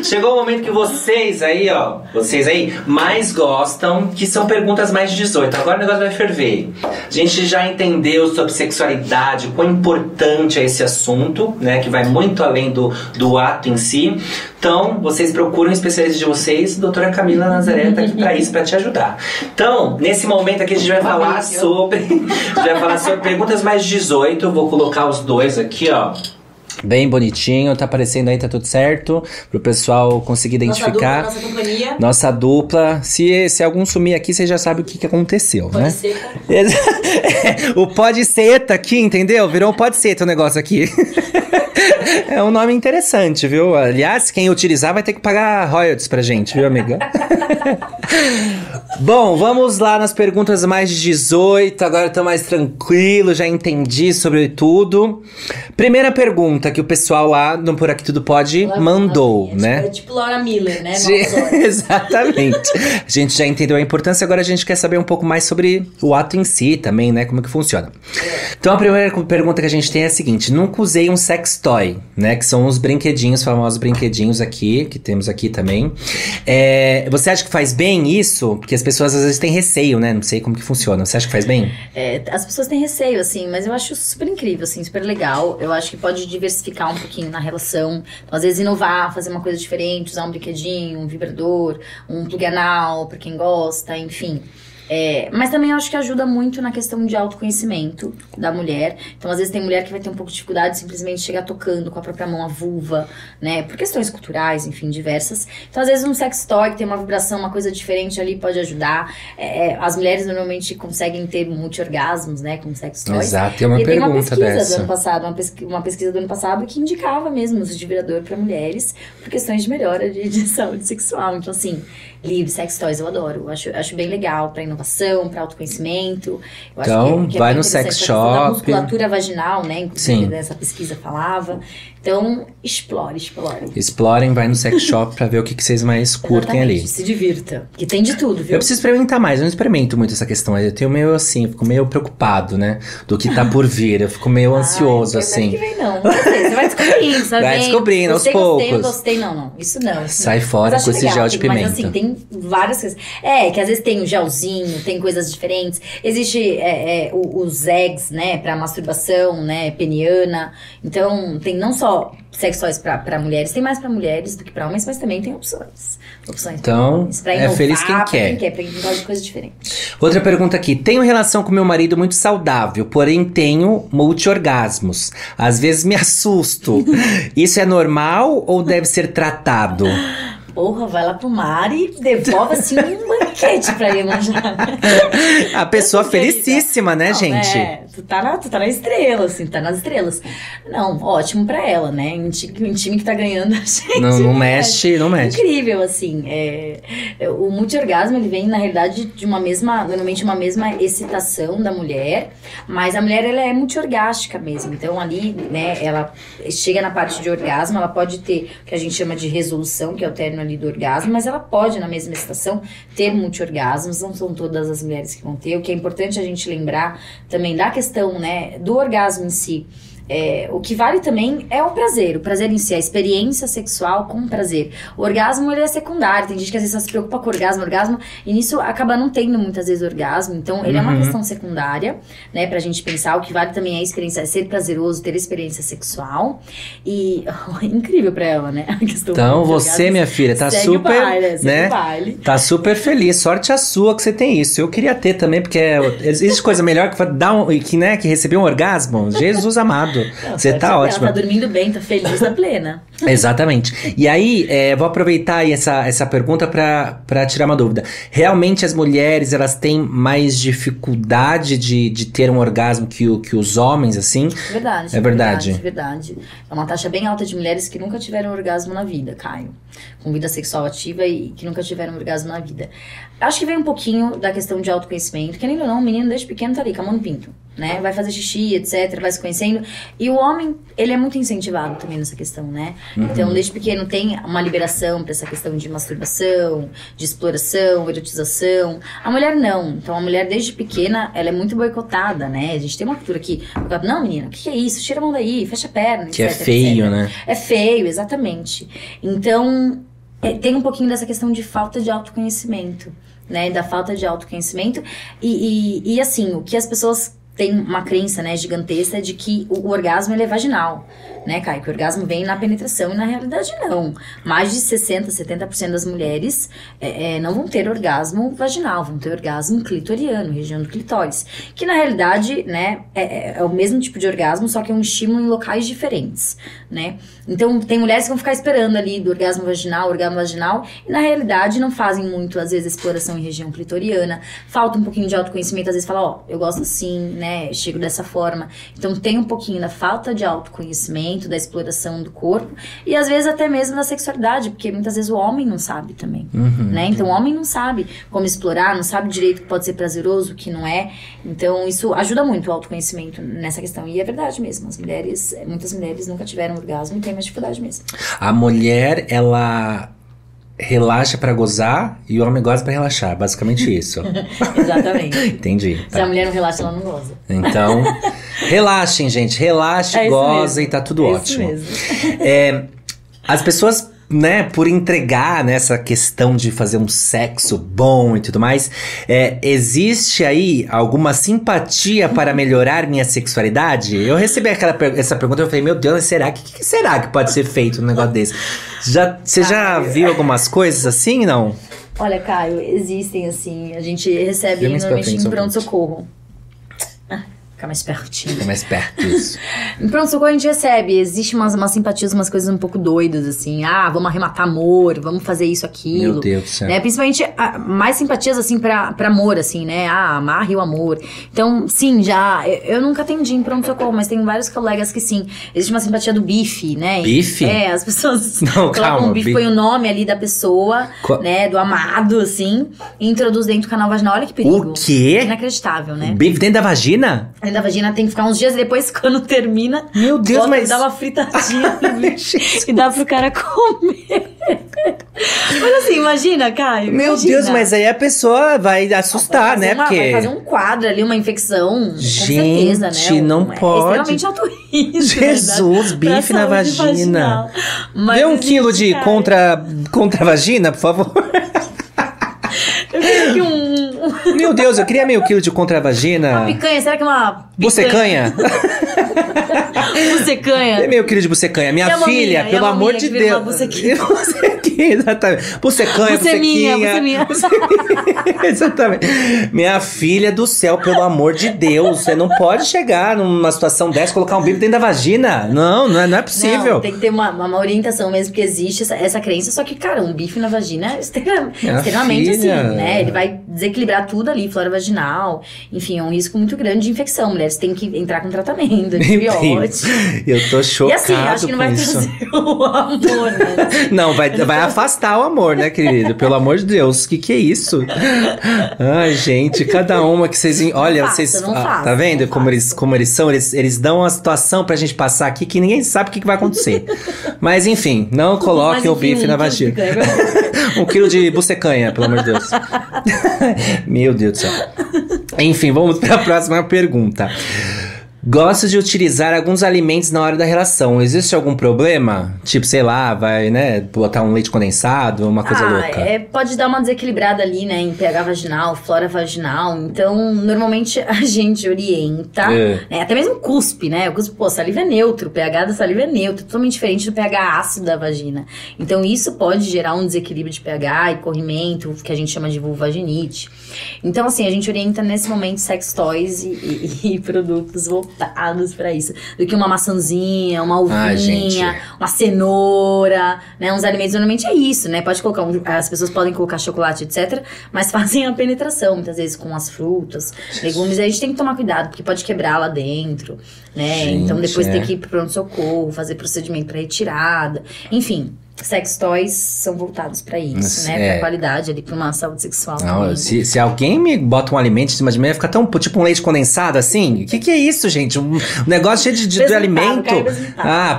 Chegou o momento que vocês aí, ó, mais gostam, que são perguntas mais de 18. Agora o negócio vai ferver. A gente já entendeu sobre sexualidade, quão importante é esse assunto, né? Que vai muito além do ato em si. Então, vocês procuram especialistas de vocês. Doutora Camila Nazaré tá aqui pra isso, pra te ajudar. Então, nesse momento aqui a gente vai falar sobre perguntas mais de 18. Eu vou colocar os dois aqui, ó. Bem bonitinho, tá aparecendo aí, tá tudo certo. Pro pessoal conseguir identificar. Nossa companhia. Nossa dupla. Se algum sumir aqui, você já sabe o que aconteceu, pode né? Ser. O pode ser aqui, entendeu? Virou um pode ser o negócio aqui. É um nome interessante, viu? Aliás, quem utilizar vai ter que pagar royalties pra gente, viu, amiga? Bom, vamos lá nas perguntas mais de 18. Agora eu tô mais tranquilo, já entendi sobre tudo. Primeira pergunta que o pessoal lá no Por Aqui Tudo Pode mandou, né? É tipo Laura Miller, né? Exatamente. A gente já entendeu a importância, agora a gente quer saber um pouco mais sobre o ato em si também, né? Como que funciona. Então a primeira pergunta que a gente tem é a seguinte: nunca usei um sex toy, né? Que são os brinquedinhos, famosos brinquedinhos aqui, que temos aqui também. Você acha que faz bem isso? Porque as pessoas às vezes têm receio, né? Não sei como que funciona. Você acha que faz bem? As pessoas têm receio, assim, mas eu acho super incrível, assim, super legal. Eu acho que pode diversificar um pouquinho na relação. Então, às vezes, inovar, fazer uma coisa diferente, usar um brinquedinho, um vibrador, um plug anal, pra quem gosta, enfim. Mas também eu acho que ajuda muito na questão de autoconhecimento da mulher. Então, às vezes, tem mulher que vai ter um pouco de dificuldade de simplesmente chegar tocando com a própria mão a vulva, né? Por questões culturais, enfim, diversas. Então, às vezes, um sex toy que tem uma vibração, uma coisa diferente ali pode ajudar. As mulheres normalmente conseguem ter multi-orgasmos, né? Com sex toys. Exato, tem uma pergunta dessa. Uma pesquisa do ano passado que indicava mesmo o uso de vibrador para mulheres por questões de melhora de saúde sexual. Então, assim, livre, sex toys eu adoro. Eu acho bem legal pra inovação, para autoconhecimento. Eu então, acho que vai no sex shop. A musculatura vaginal, né? Inclusive, dessa pesquisa falava. Então, explore. Explorem, vai no sex shop pra ver o que vocês mais curtem ali. Se divirta. Que tem de tudo, viu? Eu preciso experimentar mais, eu não experimento muito essa questão. Eu tenho meio assim, fico meio preocupado, né? Do que tá por vir. Eu fico meio ansioso, assim. Não vem, não. Você vai descobrindo, sabe? Vai descobrindo, aos poucos. Gostei, não. Isso não. Sai fora com esse gel de pimenta. Mas assim, tem várias coisas. Que às vezes tem o gelzinho, tem coisas diferentes. Existe os eggs, né? Pra masturbação, né? Peniana. Então, tem não só sex toys pra mulheres, tem mais pra mulheres do que pra homens, mas também tem opções então, pra inovar, feliz quem quer. Pra quem gosta de coisas diferentes. Outra pergunta aqui: tenho relação com meu marido muito saudável, porém tenho multi-orgasmos. Às vezes me assusto. Isso é normal ou deve ser tratado? Porra, vai lá pro mar e devolve assim um banquete pra ele manjar. A pessoa felicíssima, né, gente? Tu tá na estrela, assim, tá nas estrelas. Não, ótimo pra ela, né? Um time que tá ganhando a gente. Não mexe. Incrível, assim. O multi-orgasmo, ele vem, na realidade, normalmente uma mesma excitação da mulher, mas a mulher, ela é multi-orgástica mesmo. Então, ali, né, ela chega na parte de orgasmo, ela pode ter o que a gente chama de resolução, que é o término ali do orgasmo, mas ela pode, na mesma excitação, ter multi-orgasmos. Não são todas as mulheres que vão ter. O que é importante a gente lembrar também da questão, né, do orgasmo em si. O que vale também é o prazer em si, a experiência sexual com prazer. O orgasmo, ele é secundário, tem gente que às vezes só se preocupa com orgasmo, e nisso acaba não tendo muitas vezes orgasmo, então ele é uma questão secundária, né, pra gente pensar. O que vale também é a experiência, é ser prazeroso, ter experiência sexual, e incrível pra ela, né, a questão. Então você, minha filha, tá super, né, tá super feliz, sorte a sua que você tem isso. Eu queria ter também, porque existe coisa melhor que receber um orgasmo. Jesus amado. Não, você tá ótima. Ela tá dormindo bem, tá feliz, tá plena. Exatamente. E aí, vou aproveitar aí essa pergunta pra tirar uma dúvida. Realmente as mulheres, elas têm mais dificuldade de ter um orgasmo que os homens, assim? Verdade. É verdade? Verdade. É uma taxa bem alta de mulheres que nunca tiveram orgasmo na vida, Caio. Com vida sexual ativa e que nunca tiveram orgasmo na vida. Acho que vem um pouquinho da questão de autoconhecimento. Querendo ou não, o menino desde pequeno tá ali, com a mão no pinto, né? Vai fazer xixi, etc, vai se conhecendo. E o homem, ele é muito incentivado também nessa questão, né? Então, desde pequeno tem uma liberação pra essa questão de masturbação, de exploração, erotização. A mulher não. Então, a mulher desde pequena, ela é muito boicotada, né? A gente tem uma cultura que, não, menina, o que é isso? Tira a mão daí, fecha a perna, que etc, é feio, etc. né? É feio, exatamente. Então, tem um pouquinho dessa questão de falta de autoconhecimento, né? Da falta de autoconhecimento. E assim, o que as pessoas têm uma crença, né, gigantesca de que o orgasmo ele é vaginal, né, Caio? Que o orgasmo vem na penetração e na realidade não. Mais de 60%, 70% das mulheres não vão ter orgasmo vaginal, vão ter orgasmo clitoriano, região do clitóris. Que na realidade, né, é o mesmo tipo de orgasmo, só que é um estímulo em locais diferentes, né? Então, tem mulheres que vão ficar esperando ali do orgasmo vaginal, e na realidade não fazem muito, às vezes, exploração em região clitoriana. Falta um pouquinho de autoconhecimento, às vezes fala, eu gosto assim, né, chego dessa forma. Então, tem um pouquinho da falta de autoconhecimento, da exploração do corpo, e às vezes até mesmo da sexualidade, porque muitas vezes o homem não sabe também, né? Então, o homem não sabe como explorar, não sabe direito o que pode ser prazeroso, o que não é. Então, isso ajuda muito o autoconhecimento nessa questão. E é verdade mesmo, muitas mulheres nunca tiveram orgasmo e tem mais dificuldade mesmo. A mulher, ela relaxa pra gozar e o homem goza pra relaxar, basicamente isso. Exatamente. Entendi. Se a mulher não relaxa, ela não goza. Então, relaxem, gente. Relaxe, goza e tá tudo ótimo. Isso mesmo. As pessoas, né, por entregar nessa questão de fazer um sexo bom e tudo mais, existe aí alguma simpatia para melhorar minha sexualidade? Eu recebi essa pergunta e eu falei, meu Deus, será que será que pode ser feito um negócio desse? Você já viu algumas coisas assim, não? Olha, Caio, existem assim, a gente recebe normalmente em pronto-socorro. Fica mais pertinho. Fica mais perto, isso. Em pronto-socorro a gente recebe, existe umas simpatias, umas coisas um pouco doidas, assim. Vamos arrematar amor, vamos fazer isso, aquilo. Meu Deus do céu. Né? Principalmente, mais simpatias, assim, pra amor, assim, né? Amarre o amor. Então, sim, eu nunca atendi em pronto-socorro, mas tem vários colegas que sim. Existe uma simpatia do bife, né? Bife? As pessoas colocam o bife, põe o nome ali da pessoa, né? Do amado, assim, e introduz dentro do canal vaginal. Olha que perigo. O quê? Inacreditável, né? Bife dentro da vagina? Da vagina tem que ficar uns dias e depois, quando termina, meu Deus, mas dá uma fritadinha no bicho e dá pro cara comer. Mas assim, imagina, Caio. Meu Deus, mas aí a pessoa vai assustar, né? Vai fazer um quadro ali, uma infecção. Gente, com certeza, né? Não pode. É extremamente alto risco. Jesus, bife na vagina. Vê 1 quilo de contra vagina, por favor. Eu queria que Meu Deus, eu queria meio quilo de contravagina. Uma picanha, será que é uma bucecanha? Bucecanha. É meio quilo de bucecanha. Minha filha, pelo amor de Deus. Bucequinha, exatamente. Bucecanha, bucequinha. Exatamente. Minha filha do céu, pelo amor de Deus. Você não pode chegar numa situação dessa, colocar um bife dentro da vagina. Não é possível. Não, tem que ter uma orientação mesmo, porque existe essa crença. Só que, cara, um bife na vagina é extremamente assim, né? Ele vai desequilibrar tudo ali, flora vaginal. Enfim, é um risco muito grande de infecção. Mulheres têm que entrar com tratamento, antibiótico. Eu tô chocado. E assim, acho que não vai trazer o amor, né? Não, vai afastar o amor, né, querido? Pelo amor de Deus, que é isso? Ai, gente, cada uma que vocês... Olha, vocês... Tá vendo como eles são? Eles dão uma situação pra gente passar aqui que ninguém sabe o que vai acontecer. Mas enfim, não coloquem o bife na vagina. 1 quilo de bucecanha, pelo amor de Deus. Meu Deus do céu. Enfim, vamos para a próxima pergunta. Gosto de utilizar alguns alimentos na hora da relação. Existe algum problema? Tipo, sei lá, vai, né, botar um leite condensado, uma coisa louca. Pode dar uma desequilibrada ali, né, em pH vaginal, flora vaginal. Então, normalmente a gente orienta, né, até mesmo cuspe, né? O cuspe, saliva é neutro, o pH da saliva é neutro, totalmente diferente do pH ácido da vagina. Então, isso pode gerar um desequilíbrio de pH e corrimento, que a gente chama de vulvaginite. Então, assim, a gente orienta nesse momento sex toys e produtos voltados voltados pra isso. Do que uma maçãzinha, uma uvinha, uma cenoura, né? Uns alimentos, normalmente é isso, né? Pode colocar, as pessoas podem colocar chocolate, etc. Mas fazem a penetração, muitas vezes, com as frutas, legumes. Aí a gente tem que tomar cuidado, porque pode quebrar lá dentro, né? Gente, então depois tem que ir pro pronto-socorro, fazer procedimento pra retirada. Enfim, sex toys são voltados pra isso, né? Pra qualidade ali, pra uma saúde sexual. Não, se alguém me bota um alimento em cima de mim, vai ficar tão tipo um leite condensado assim? O que é isso, gente? Um negócio cheio de alimento.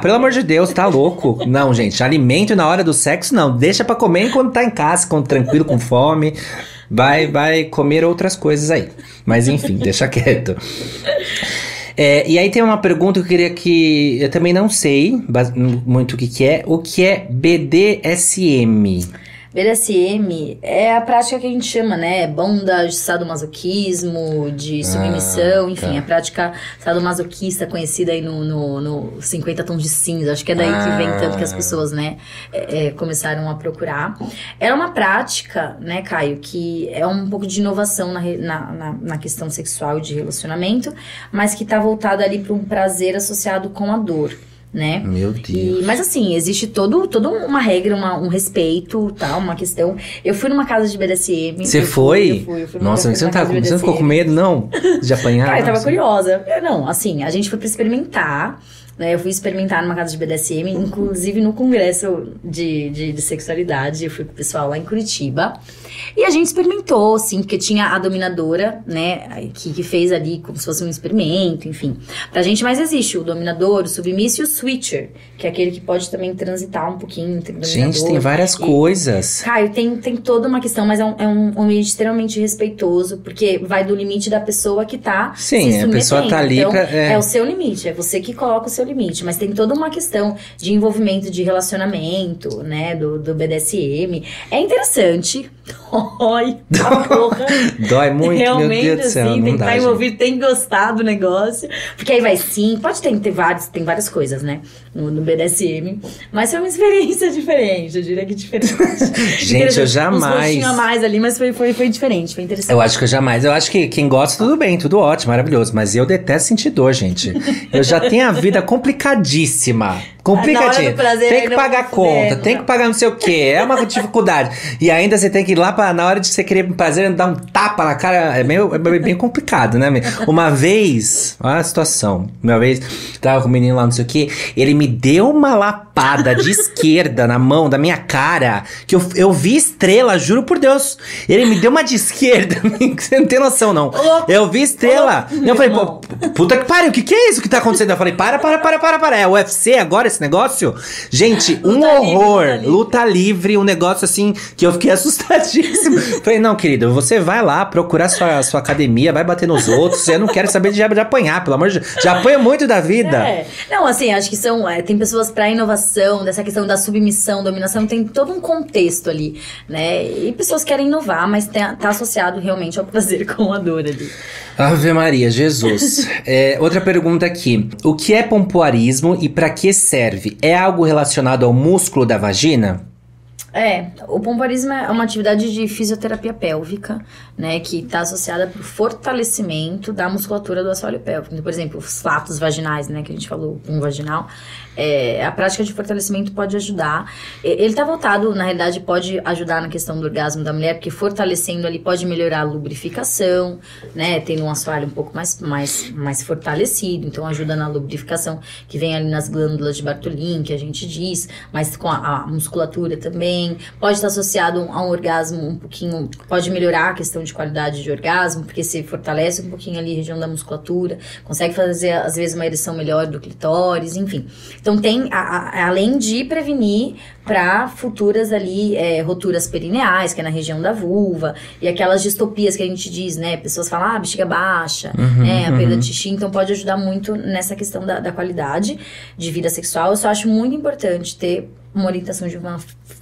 Pelo amor de Deus, tá louco. Não, gente, alimento na hora do sexo, não. Deixa pra comer quando tá em casa, quando tranquilo, com fome. Vai comer outras coisas aí. Mas enfim, deixa quieto. E aí tem uma pergunta que eu queria que... Eu também não sei muito o que é. O que é BDSM? BDSM é a prática que a gente chama, né? Bondage, sadomasoquismo, de submissão, enfim, a prática sadomasoquista conhecida aí no 50 tons de cinza. Acho que é daí que vem tanto que as pessoas, né, começaram a procurar. Era uma prática, né, Caio, que é um pouco de inovação na questão sexual e de relacionamento, mas que tá voltada ali para um prazer associado com a dor. Né? Meu Deus. Mas assim, existe toda uma regra, um respeito, tá? Uma questão. Eu fui numa casa de BDSM. Você foi? Eu fui Nossa, você não ficou com medo, não? De apanhar? Cara, eu tava curiosa. Não, assim, a gente foi pra experimentar. Né, eu fui experimentar numa casa de BDSM, inclusive no congresso de sexualidade. Eu fui com o pessoal lá em Curitiba. E a gente experimentou, sim, porque tinha a dominadora, né, que fez ali como se fosse um experimento, enfim. Pra gente mais existe o dominador, o submisso e o switcher, que é aquele que pode também transitar um pouquinho entre o dominador. Gente, tem várias coisas. Caio, tem toda uma questão, mas é um ambiente extremamente respeitoso, porque vai do limite da pessoa que tá se submetendo. A pessoa tá ali então, pra... É o seu limite, é você que coloca o seu limite, mas tem toda uma questão de envolvimento de relacionamento, né, do BDSM. É interessante. Dói a porra. Dói muito, realmente, meu Deus do céu. Assim, tem que estar envolvido, tem que gostar do negócio. Porque aí vai sim, pode ter várias coisas, né, no BDSM. Mas foi uma experiência diferente, eu diria que diferente. Gente, eu jamais... Uns gostinhos a mais ali, mas foi diferente, foi interessante. Eu acho que eu jamais... Eu acho que quem gosta, tudo bem, tudo ótimo, maravilhoso. Mas eu detesto sentir dor, gente. Eu já tenho a vida complicadíssima. Complicadinho. Tem que pagar conta, tem que pagar não sei o quê. É uma dificuldade. E ainda você tem que ir lá na hora de você querer prazer, dar um tapa na cara. É bem complicado, né? Uma vez, olha a situação. Uma vez, tava com o menino lá, não sei o quê. Ele me deu uma lapada de esquerda na mão, da minha cara, que eu vi estrela, juro por Deus. Ele me deu uma de esquerda. Você não tem noção, não. Eu vi estrela. Eu falei, pô, puta que pariu, o que é isso que tá acontecendo? Eu falei, para. É UFC agora esse negócio? Gente, um horror. Luta livre, um negócio assim que eu fiquei assustadíssimo. Falei, não, querido, você vai lá procurar sua academia, vai bater nos outros. Eu não quero saber de apanhar, pelo amor de Deus. Já apanho muito da vida. Não, assim, acho que tem pessoas pra inovação, dessa questão da submissão, dominação, tem todo um contexto ali, né? E pessoas querem inovar, mas tá associado realmente ao prazer com a dor ali. Ave Maria, Jesus. Outra pergunta aqui. O que é pompoarismo e pra que serve? É algo relacionado ao músculo da vagina? O pompoarismo é uma atividade de fisioterapia pélvica, né, que está associada para o fortalecimento da musculatura do assoalho pélvico. Então, por exemplo, os flatos vaginais, né, que a gente falou, um vaginal, a prática de fortalecimento pode ajudar. Ele está voltado, na realidade, pode ajudar na questão do orgasmo da mulher, porque fortalecendo ali pode melhorar a lubrificação, né, tendo um assoalho um pouco mais fortalecido, então ajuda na lubrificação, que vem ali nas glândulas de Bartholin, que a gente diz, mas com a musculatura também. Pode estar associado a um orgasmo um pouquinho, pode melhorar a questão de qualidade de orgasmo, porque se fortalece um pouquinho ali a região da musculatura, consegue fazer, às vezes, uma ereção melhor do clitóris, enfim. Então, tem, além de prevenir para futuras ali, roturas perineais, que é na região da vulva, e aquelas distopias que a gente diz, né? Pessoas falam, bexiga baixa, a perda de xixi, então pode ajudar muito nessa questão da qualidade de vida sexual. Eu só acho muito importante ter uma orientação de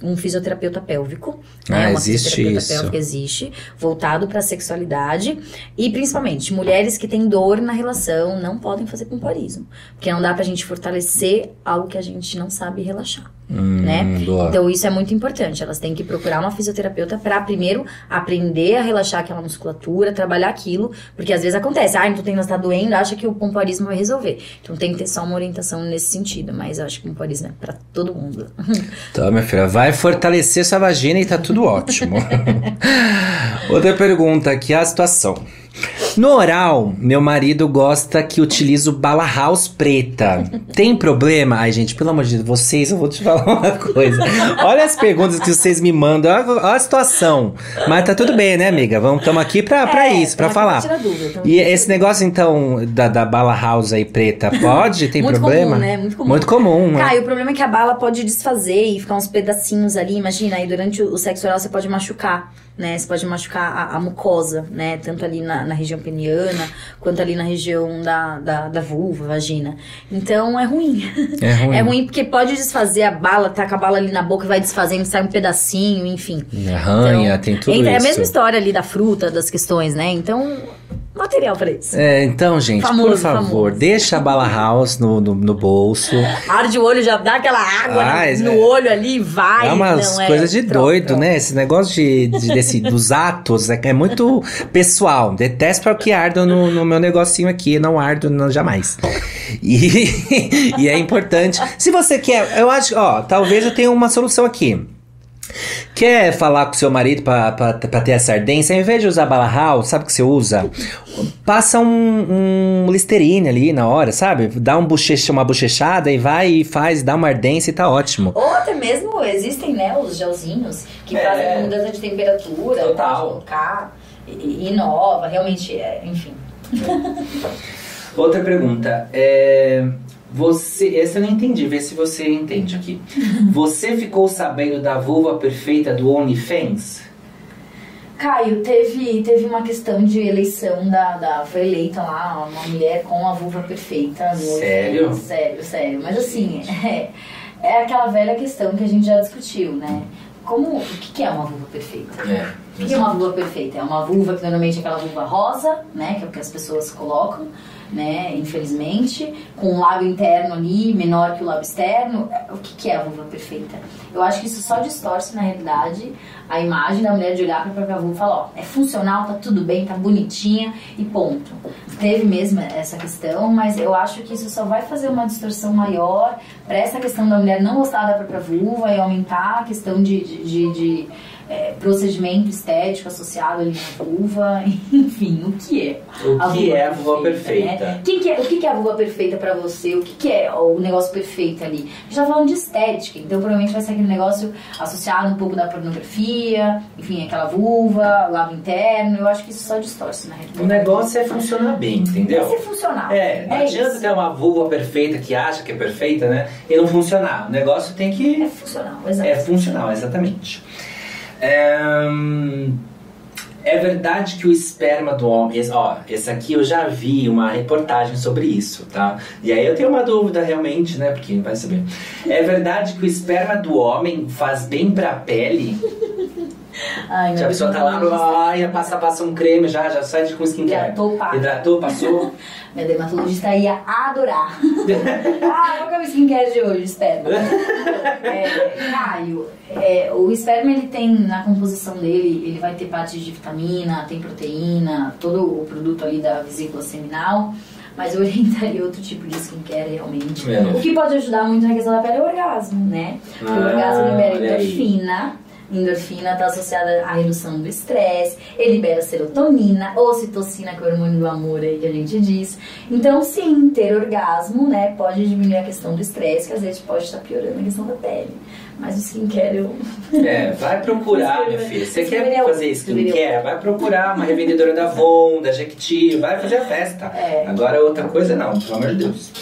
um fisioterapeuta pélvico, né? Uma fisioterapeuta pélvica existe, voltado para a sexualidade, e principalmente mulheres que têm dor na relação não podem fazer pompoarismo, porque não dá pra gente fortalecer algo que a gente não sabe relaxar. né? Então isso é muito importante. Elas têm que procurar uma fisioterapeuta para primeiro aprender a relaxar aquela musculatura, trabalhar aquilo, porque às vezes acontece, não tô tendo, tá doendo, acha que o pompoarismo vai resolver. Então tem que ter só uma orientação nesse sentido, mas eu acho que o pompoarismo é para todo mundo. Então, minha filha, vai fortalecer sua vagina e tá tudo ótimo. Outra pergunta aqui, a situação. No oral, meu marido gosta que utilizo bala house preta. Tem problema? Ai, gente, pelo amor de Deus, vocês, eu vou te falar uma coisa. Olha as perguntas que vocês me mandam, olha a situação. Mas tá tudo bem, né, amiga? Estamos aqui pra isso, pra falar. E esse negócio, então, da bala house aí preta, pode? Tem muito problema? Comum, né? Muito comum. Muito comum, né? Cara, e o problema é que a bala pode desfazer e ficar uns pedacinhos ali, imagina, aí durante o sexo oral você pode machucar, né? Você pode machucar a mucosa, né? Tanto ali na região peniana, quanto ali na região da vulva, vagina. Então é ruim. É ruim. É ruim porque pode desfazer a bala, tá com a bala ali na boca e vai desfazendo, sai um pedacinho, enfim. Arranha, então, tem tudo isso. É a mesma história ali da fruta, das questões, né? Então, material pra isso. Então, gente, por favor, deixa a bala house no bolso. Arde o olho, já dá aquela água no olho ali, vai. É umas coisas de doido, né? Esse negócio dos atos é muito pessoal. Detesto para que ardo no meu negocinho aqui, não ardo jamais. E é importante. Se você quer, eu acho, talvez eu tenha uma solução aqui. Quer falar com seu marido pra ter essa ardência? Ao invés de usar bala house, sabe o que você usa? Passa um Listerine ali na hora, sabe? Dá uma bochechada e vai e faz, dá uma ardência e tá ótimo. Ou até mesmo existem, né, os gelzinhos que fazem mudança de temperatura, pode colocar, inova, realmente, enfim. Outra pergunta, essa eu não entendi, vê se você entende aqui. Você ficou sabendo da vulva perfeita do OnlyFans? Caio, teve uma questão de eleição foi eleita lá uma mulher com a vulva perfeita. Sério? Sério. Mas assim, é aquela velha questão que a gente já discutiu, né? O que é uma vulva perfeita? O que é uma vulva perfeita? É uma vulva que normalmente é aquela vulva rosa, né? Que é o que as pessoas colocam, né? Infelizmente, com um lábio interno ali menor que o lábio externo. O que é a vulva perfeita? Eu acho que isso só distorce, na realidade, a imagem da mulher de olhar para a própria vulva e falar, é funcional, tá tudo bem, tá bonitinha e ponto. Teve mesmo essa questão, mas eu acho que isso só vai fazer uma distorção maior para essa questão da mulher não gostar da própria vulva e aumentar a questão de procedimento estético associado ali na vulva, enfim, o que é a vulva perfeita? Né? O que é a vulva perfeita pra você? O que é o negócio perfeito ali? A gente tá falando de estética, então provavelmente vai ser aquele negócio associado um pouco da pornografia, enfim, aquela vulva, lábio interno. Eu acho que isso só distorce na realidade. O negócio é funcionar bem, entendeu? É ser funcional. Não adianta ter uma vulva perfeita que acha que é perfeita, né? E não funcionar. O negócio tem que... É funcional, exatamente. É funcional, exatamente. É verdade que o esperma do homem... Esse aqui eu já vi uma reportagem sobre isso, tá? E aí eu tenho uma dúvida realmente, né? Porque vai saber. É verdade que o esperma do homem faz bem pra pele? Ai, a pessoa tá lá, passa um creme, já sai com skincare. Hidratou, passou. Minha dermatologista ia adorar. Qual que é o skincare de hoje? Esperma. Caio, o esperma, ele tem, na composição dele, ele vai ter parte de vitamina, tem proteína, todo o produto ali da vesícula seminal. Mas eu orientaria outro tipo de skincare realmente. O que pode ajudar muito na questão da pele é o orgasmo, né? Porque o orgasmo libera endorfina. Endorfina está associada à redução do estresse, ele libera serotonina, ocitocina, que é o hormônio do amor aí que a gente diz. Então, sim, ter orgasmo, né, pode diminuir a questão do estresse, que às vezes pode estar piorando a questão da pele. Mas o skincare eu... vai procurar, minha filha. Você quer fazer skincare? Vai procurar uma revendedora da Avon, da Jequiti, vai fazer a festa. Agora outra coisa não, pelo amor de Deus.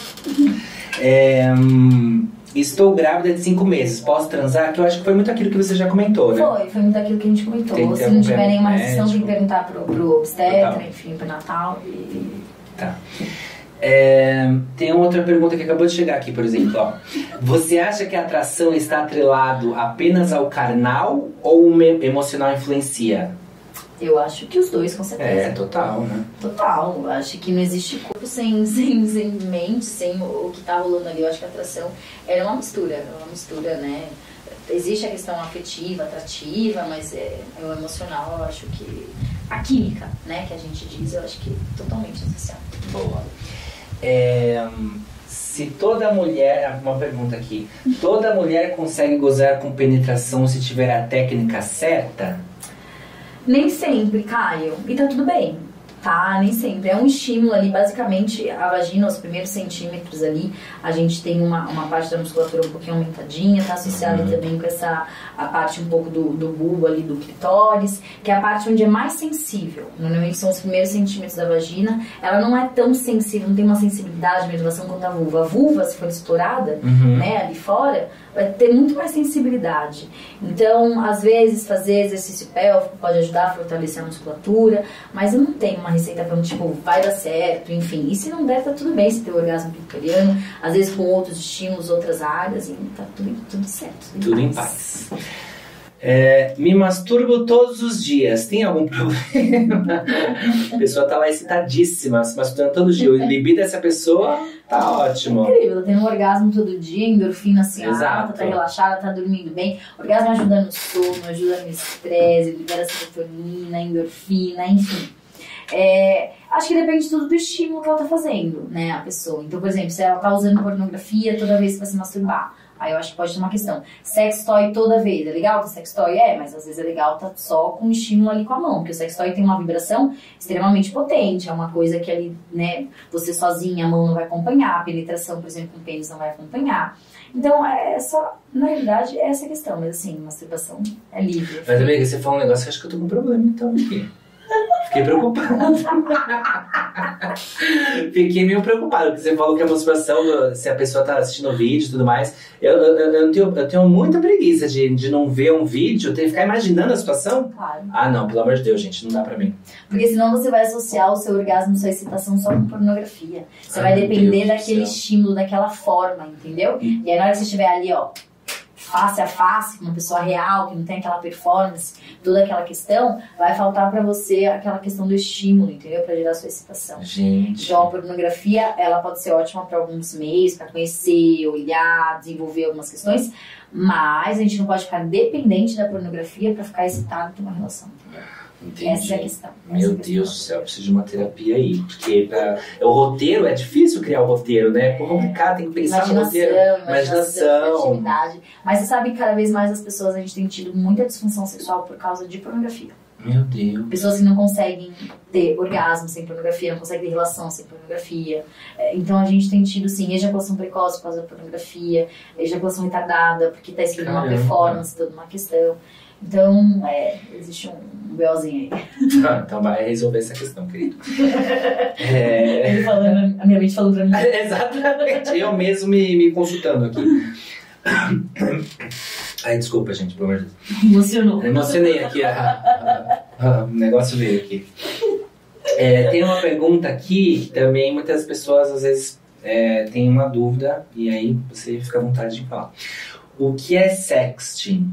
Estou grávida de 5 meses, posso transar? Que eu acho que foi muito aquilo que você já comentou, né? Foi muito aquilo que a gente comentou. Se não tiver nenhuma restrição, tem que perguntar pro obstetra, enfim, pro Natal. Tá. Tem outra pergunta que acabou de chegar aqui, por exemplo. Você acha que a atração está atrelado apenas ao carnal ou o emocional influencia? Eu acho que os dois, com certeza. Total, né? Total. Eu acho que não existe corpo sem mente, sem o que tá rolando ali. Eu acho que a atração é uma mistura, né? Existe a questão afetiva, atrativa, mas o emocional, eu acho que... A química, né, que a gente diz, eu acho que é totalmente essencial. Boa. Se toda mulher... Uma pergunta aqui. Toda mulher consegue gozar com penetração se tiver a técnica certa? Nem sempre, Caio. E tá tudo bem, tá? Nem sempre. É um estímulo ali, basicamente, a vagina, os primeiros centímetros ali, a gente tem uma parte da musculatura um pouquinho aumentadinha, tá associada também com a parte um pouco do bulbo ali, do clitóris, que é a parte onde é mais sensível. Normalmente são os primeiros centímetros da vagina. Ela não é tão sensível, não tem uma sensibilidade de medulação quanto a vulva. A vulva, se for explorada, né, ali fora, vai ter muito mais sensibilidade. Então, às vezes, fazer exercício pélvico pode ajudar a fortalecer a musculatura, mas eu não tenho uma receita falando, tipo, vai dar certo, enfim. E se não der, tá tudo bem se ter orgasmo clitoriano, às vezes com outros estímulos, outras áreas, e tá tudo certo. Tudo em paz. Me masturbo todos os dias. Tem algum problema? A pessoa tá lá excitadíssima, se masturbando todo dia. O libido dessa pessoa tá ótimo. Incrível, ela tem um orgasmo todo dia, endorfina assim, alta, tá relaxada, tá dormindo bem. O orgasmo ajuda no sono, ajuda no estresse, libera serotonina, endorfina, enfim. Acho que depende tudo do estímulo que ela tá fazendo, né, a pessoa. Então, por exemplo, se ela tá usando pornografia toda vez que vai se masturbar, aí eu acho que pode ter uma questão. Sex toy toda vez, é legal ter sex toy? Mas às vezes é legal tá só com estímulo ali com a mão, porque o sex toy tem uma vibração extremamente potente, é uma coisa que ali, né, você sozinha, a mão não vai acompanhar, a penetração, por exemplo, com o pênis não vai acompanhar. Então, na realidade, é essa a questão, mas assim, masturbação é livre. Mas, amiga, você falou um negócio que acho que eu tô com um problema, então, aqui. Fiquei preocupado. Fiquei meio preocupado, porque você falou que a masturbação, se a pessoa tá assistindo o vídeo e tudo mais, eu tenho muita preguiça de não ver um vídeo, ter que ficar imaginando a situação. Claro. Ah, não, pelo amor de Deus, gente, não dá pra mim. Porque senão você vai associar o seu orgasmo, sua excitação só com pornografia. Você vai depender daquele estímulo, daquela forma, entendeu? E aí na hora que você estiver ali, ó, face a face com uma pessoa real, que não tem aquela performance, toda aquela questão, vai faltar pra você aquela questão do estímulo, entendeu? Pra gerar sua excitação. Gente. Então a pornografia, ela pode ser ótima pra alguns meios, pra conhecer, olhar, desenvolver algumas questões, mas a gente não pode ficar dependente da pornografia pra ficar excitado e ter uma relação. Entendi. Essa é a questão. Meu Deus do céu, eu preciso de uma terapia aí. Porque o roteiro, é difícil criar o roteiro, né? É complicado, tem que pensar no roteiro. Imaginação. Criatividade. Mas você sabe que cada vez mais as pessoas, a gente tem tido muita disfunção sexual por causa de pornografia. Meu Deus. Pessoas que não conseguem ter orgasmo sem pornografia, não conseguem ter relação sem pornografia. Então a gente tem tido, sim, ejaculação precoce por causa da pornografia, ejaculação retardada, porque tá escrito uma performance, toda uma questão. Então, existe um BOzinho aí. Então vai resolver essa questão, querido. Ele falando, a minha mente falando pra mim. Exatamente, eu mesmo me consultando aqui. Ai, desculpa, gente, pelo amor de Deus. Emocionou. Emocionei aqui, o negócio veio aqui. Tem uma pergunta aqui que também muitas pessoas às vezes têm uma dúvida, e aí você fica à vontade de falar. O que é sexting?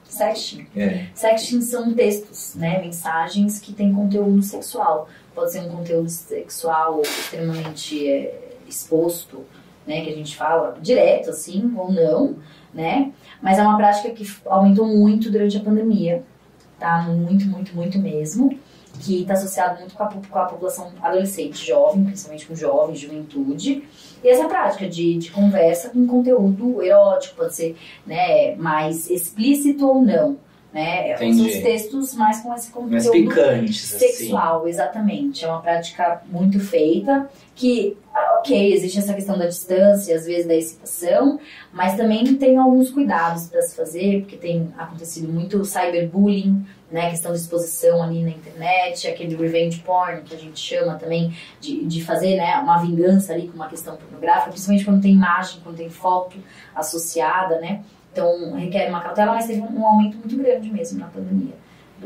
Sexting. Sexting são textos, né? Mensagens que têm conteúdo sexual. Pode ser um conteúdo sexual extremamente exposto, né? Que a gente fala direto, assim, ou não, né? Mas é uma prática que aumentou muito durante a pandemia, tá? Muito, muito, muito mesmo. Que está associado muito com a população adolescente, jovem, principalmente com jovens, juventude. E essa prática de conversa com conteúdo erótico, pode ser, né, mais explícito ou não, né? São os textos mais com esse conteúdo mais picantes, sexual, assim. Exatamente. É uma prática muito feita, que, ok, existe essa questão da distância, às vezes da excitação, mas também tem alguns cuidados para se fazer, porque tem acontecido muito cyberbullying, né, questão de exposição ali na internet, aquele revenge porn que a gente chama também de fazer, né, uma vingança ali com uma questão pornográfica, principalmente quando tem imagem, quando tem foto associada, né, então requer uma cautela, mas teve um aumento muito grande mesmo na pandemia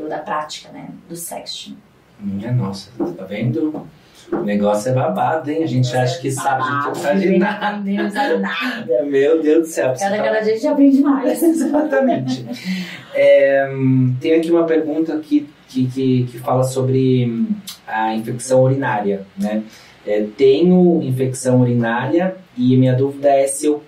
da prática, né, do sexting. Minha nossa, tá vendo? O negócio é babado, hein? A gente acha que sabe, a gente não sabe de nada. Não sabe nada. Meu Deus do céu. Cada dia a gente aprende mais. Exatamente. Tem aqui uma pergunta que fala sobre a infecção urinária, né? Tenho infecção urinária e minha dúvida é se eu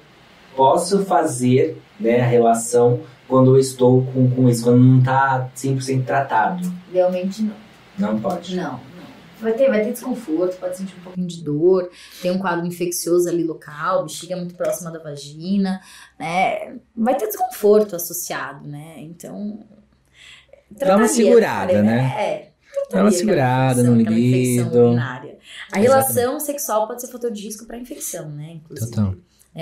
posso fazer, né, a relação quando eu estou com isso, quando não está 100% tratado. Realmente não. Não pode? Não. Vai ter desconforto, pode sentir um pouquinho de dor, tem um quadro infeccioso ali local, bexiga muito próxima da vagina, né? Vai ter desconforto associado, né? Então... Dá uma segurada, né? Dá uma segurada no libido. A relação sexual pode ser fator de risco para infecção, né? Inclusive. Total.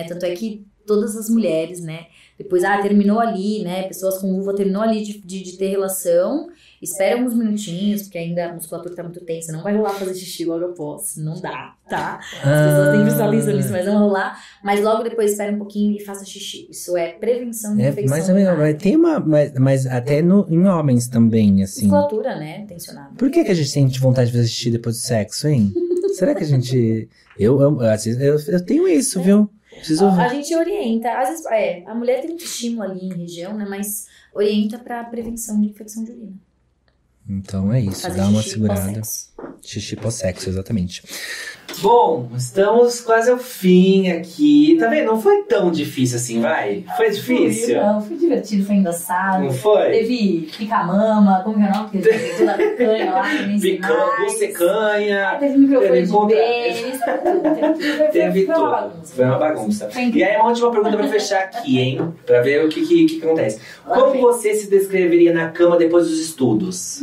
Tanto é que todas as mulheres, né? Depois, terminou ali, né? Pessoas com vulva terminou ali de ter relação. Espera uns minutinhos, porque ainda a musculatura tá muito tensa. Não vai rolar fazer xixi logo após. Não dá, tá? As pessoas têm visualizam isso, mas não rolar. Mas logo depois espera um pouquinho e faça xixi. Isso é prevenção de infecção. Mas até em homens também, assim. Musculatura, né? Tensionada. Por que a gente sente vontade de fazer xixi depois do sexo, hein? Será que a gente... Eu tenho isso, viu? A gente orienta, às vezes, a mulher tem muito estímulo ali em região, né, mas orienta pra prevenção de infecção de urina. Então é isso, Fazer dá uma xixi segurada. pós-sexo. Xixi pós-sexo, exatamente. Bom, estamos quase ao fim aqui. Tá vendo? Não foi tão difícil assim, vai? Foi difícil? Não, foi divertido, foi engraçado. Não foi? Teve pica-mama, como que é o nome? Teve toda a picanha lá, bucecanha. Teve microfone de pênis, teve tudo. Foi uma bagunça. E aí, uma última pergunta pra fechar aqui, hein? Pra ver o que acontece. Como você se descreveria na cama depois dos estudos?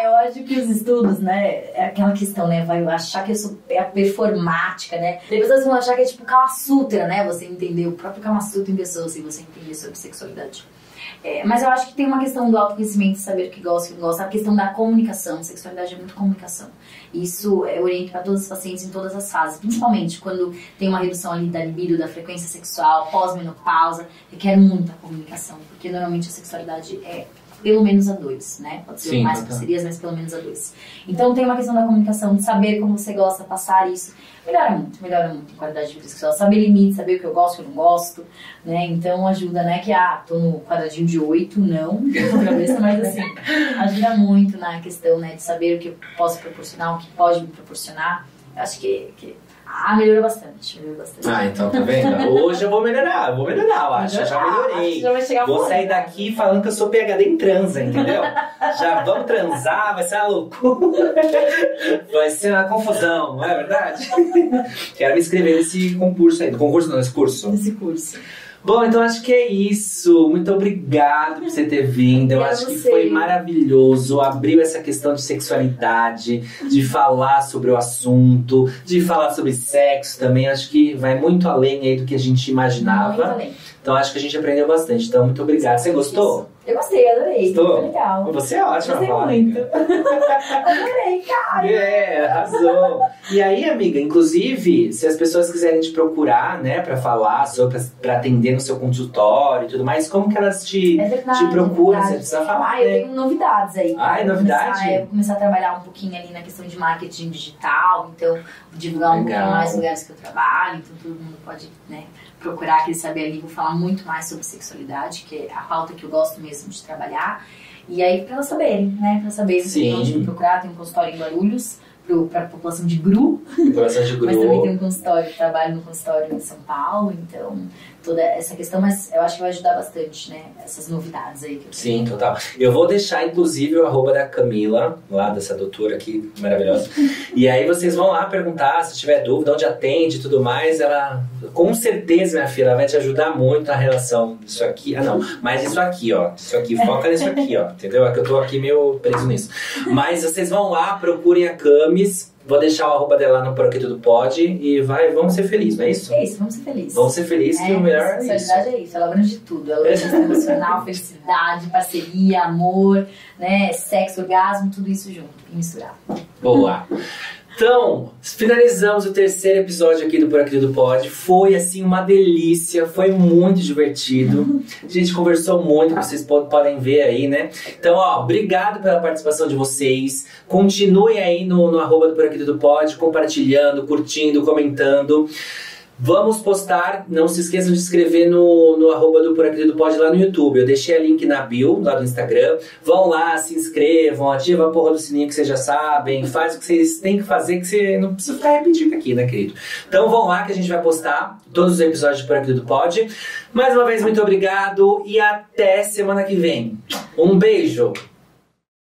Eu acho que os estudos, né, é aquela questão, né, vai achar que eu sou a performática, né, depois vocês vão achar que é tipo Kama Sutra, né, você entender o próprio Kama Sutra em pessoa, se você entender sobre sexualidade. Mas eu acho que tem uma questão do autoconhecimento, saber o que gosta, o que não gosta, a questão da comunicação, sexualidade é muito comunicação. Isso é oriento para todos os pacientes em todas as fases, principalmente quando tem uma redução ali da libido, da frequência sexual, pós-menopausa, requer muita comunicação, porque normalmente a sexualidade é pelo menos a 2, né? Pode ser mais parcerias, mas pelo menos a 2. Então tem uma questão da comunicação, de saber como você gosta, passar isso. Melhora muito a qualidade de vida sexual. Saber limites, saber o que eu gosto, o que eu não gosto, né? Então ajuda, né? Que, tô no quadradinho de 8, não, na cabeça, mas assim, ajuda muito na questão, né? De saber o que eu posso proporcionar, o que pode me proporcionar. Eu acho que melhorou bastante, então tá vendo? Hoje eu vou melhorar, eu acho. Já melhorei. Vou sair daqui falando que eu sou PhD em transa, entendeu? Já vamos transar, vai ser uma loucura. Vai ser uma confusão, não é verdade? Quero me inscrever nesse concurso aí. Nesse curso. Nesse curso. Bom, então acho que é isso. Muito obrigado por você ter vindo. Eu acho que foi maravilhoso. Abriu essa questão de sexualidade, de falar sobre o assunto, de falar sobre sexo também. Acho que vai muito além aí do que a gente imaginava. Muito além. Então acho que a gente aprendeu bastante. Então, muito obrigado. Você gostou? Eu gostei, adorei. Gostou? Foi legal. Você é ótima. Gostei muito. Adorei, cara. Arrasou. E aí, amiga, inclusive, se as pessoas quiserem te procurar, né, pra falar sobre, pra atender no seu consultório e tudo mais, como que elas te procuram? Você precisa falar, eu tenho novidades aí. Novidade? Eu vou começar a trabalhar um pouquinho ali na questão de marketing digital, então divulgar um pouquinho mais lugares que eu trabalho, então todo mundo pode, né, procurar, querer saber ali. Vou falar muito mais sobre sexualidade, que é a pauta que eu gosto mesmo de trabalhar. E aí, pra elas saberem, né? Pra saberem onde me procurar. Tem um consultório em Guarulhos, pra população de GRU. Mas também tem um consultório, trabalho no consultório em São Paulo. Então, toda essa questão, mas eu acho que vai ajudar bastante, né? Essas novidades aí. Que eu Sim, total. Eu vou deixar, inclusive, o @ da Camila, lá dessa doutora aqui, maravilhosa. E aí vocês vão lá perguntar, se tiver dúvida, onde atende e tudo mais. Ela, com certeza, minha filha, ela vai te ajudar muito na relação disso aqui. Mas isso aqui, ó. Isso aqui, foca nisso aqui, ó. Entendeu? É que eu tô aqui meio preso nisso. Mas vocês vão lá, procurem a Camis. Vou deixar o @ dela no Por Aqui Tudo Pode e vamos ser felizes, não é isso? É isso, vamos ser felizes. Vamos ser felizes, que o melhor é isso. Sexualidade é isso, ela abrange tudo. Ela abrange emocional, felicidade, parceria, amor, né, sexo, orgasmo, tudo isso junto e misturado. Boa! Então, finalizamos o terceiro episódio aqui do Por Aqui Tudo Pode. Foi, assim, uma delícia. Foi muito divertido. A gente conversou muito, vocês podem ver aí, né? Então, ó, obrigado pela participação de vocês. Continuem aí no arroba do Por Aqui Tudo Pode, compartilhando, curtindo, comentando. Vamos postar, não se esqueçam de se inscrever no arroba do Por Aqui Tudo Pode lá no YouTube. Eu deixei a link na bio, lá do Instagram. Vão lá, se inscrevam, ativa a porra do sininho que vocês já sabem. Faz o que vocês têm que fazer, que você não precisa ficar repetindo aqui, né, querido? Então vão lá que a gente vai postar todos os episódios do Por Aqui Tudo Pode. Mais uma vez, muito obrigado e até semana que vem. Um beijo!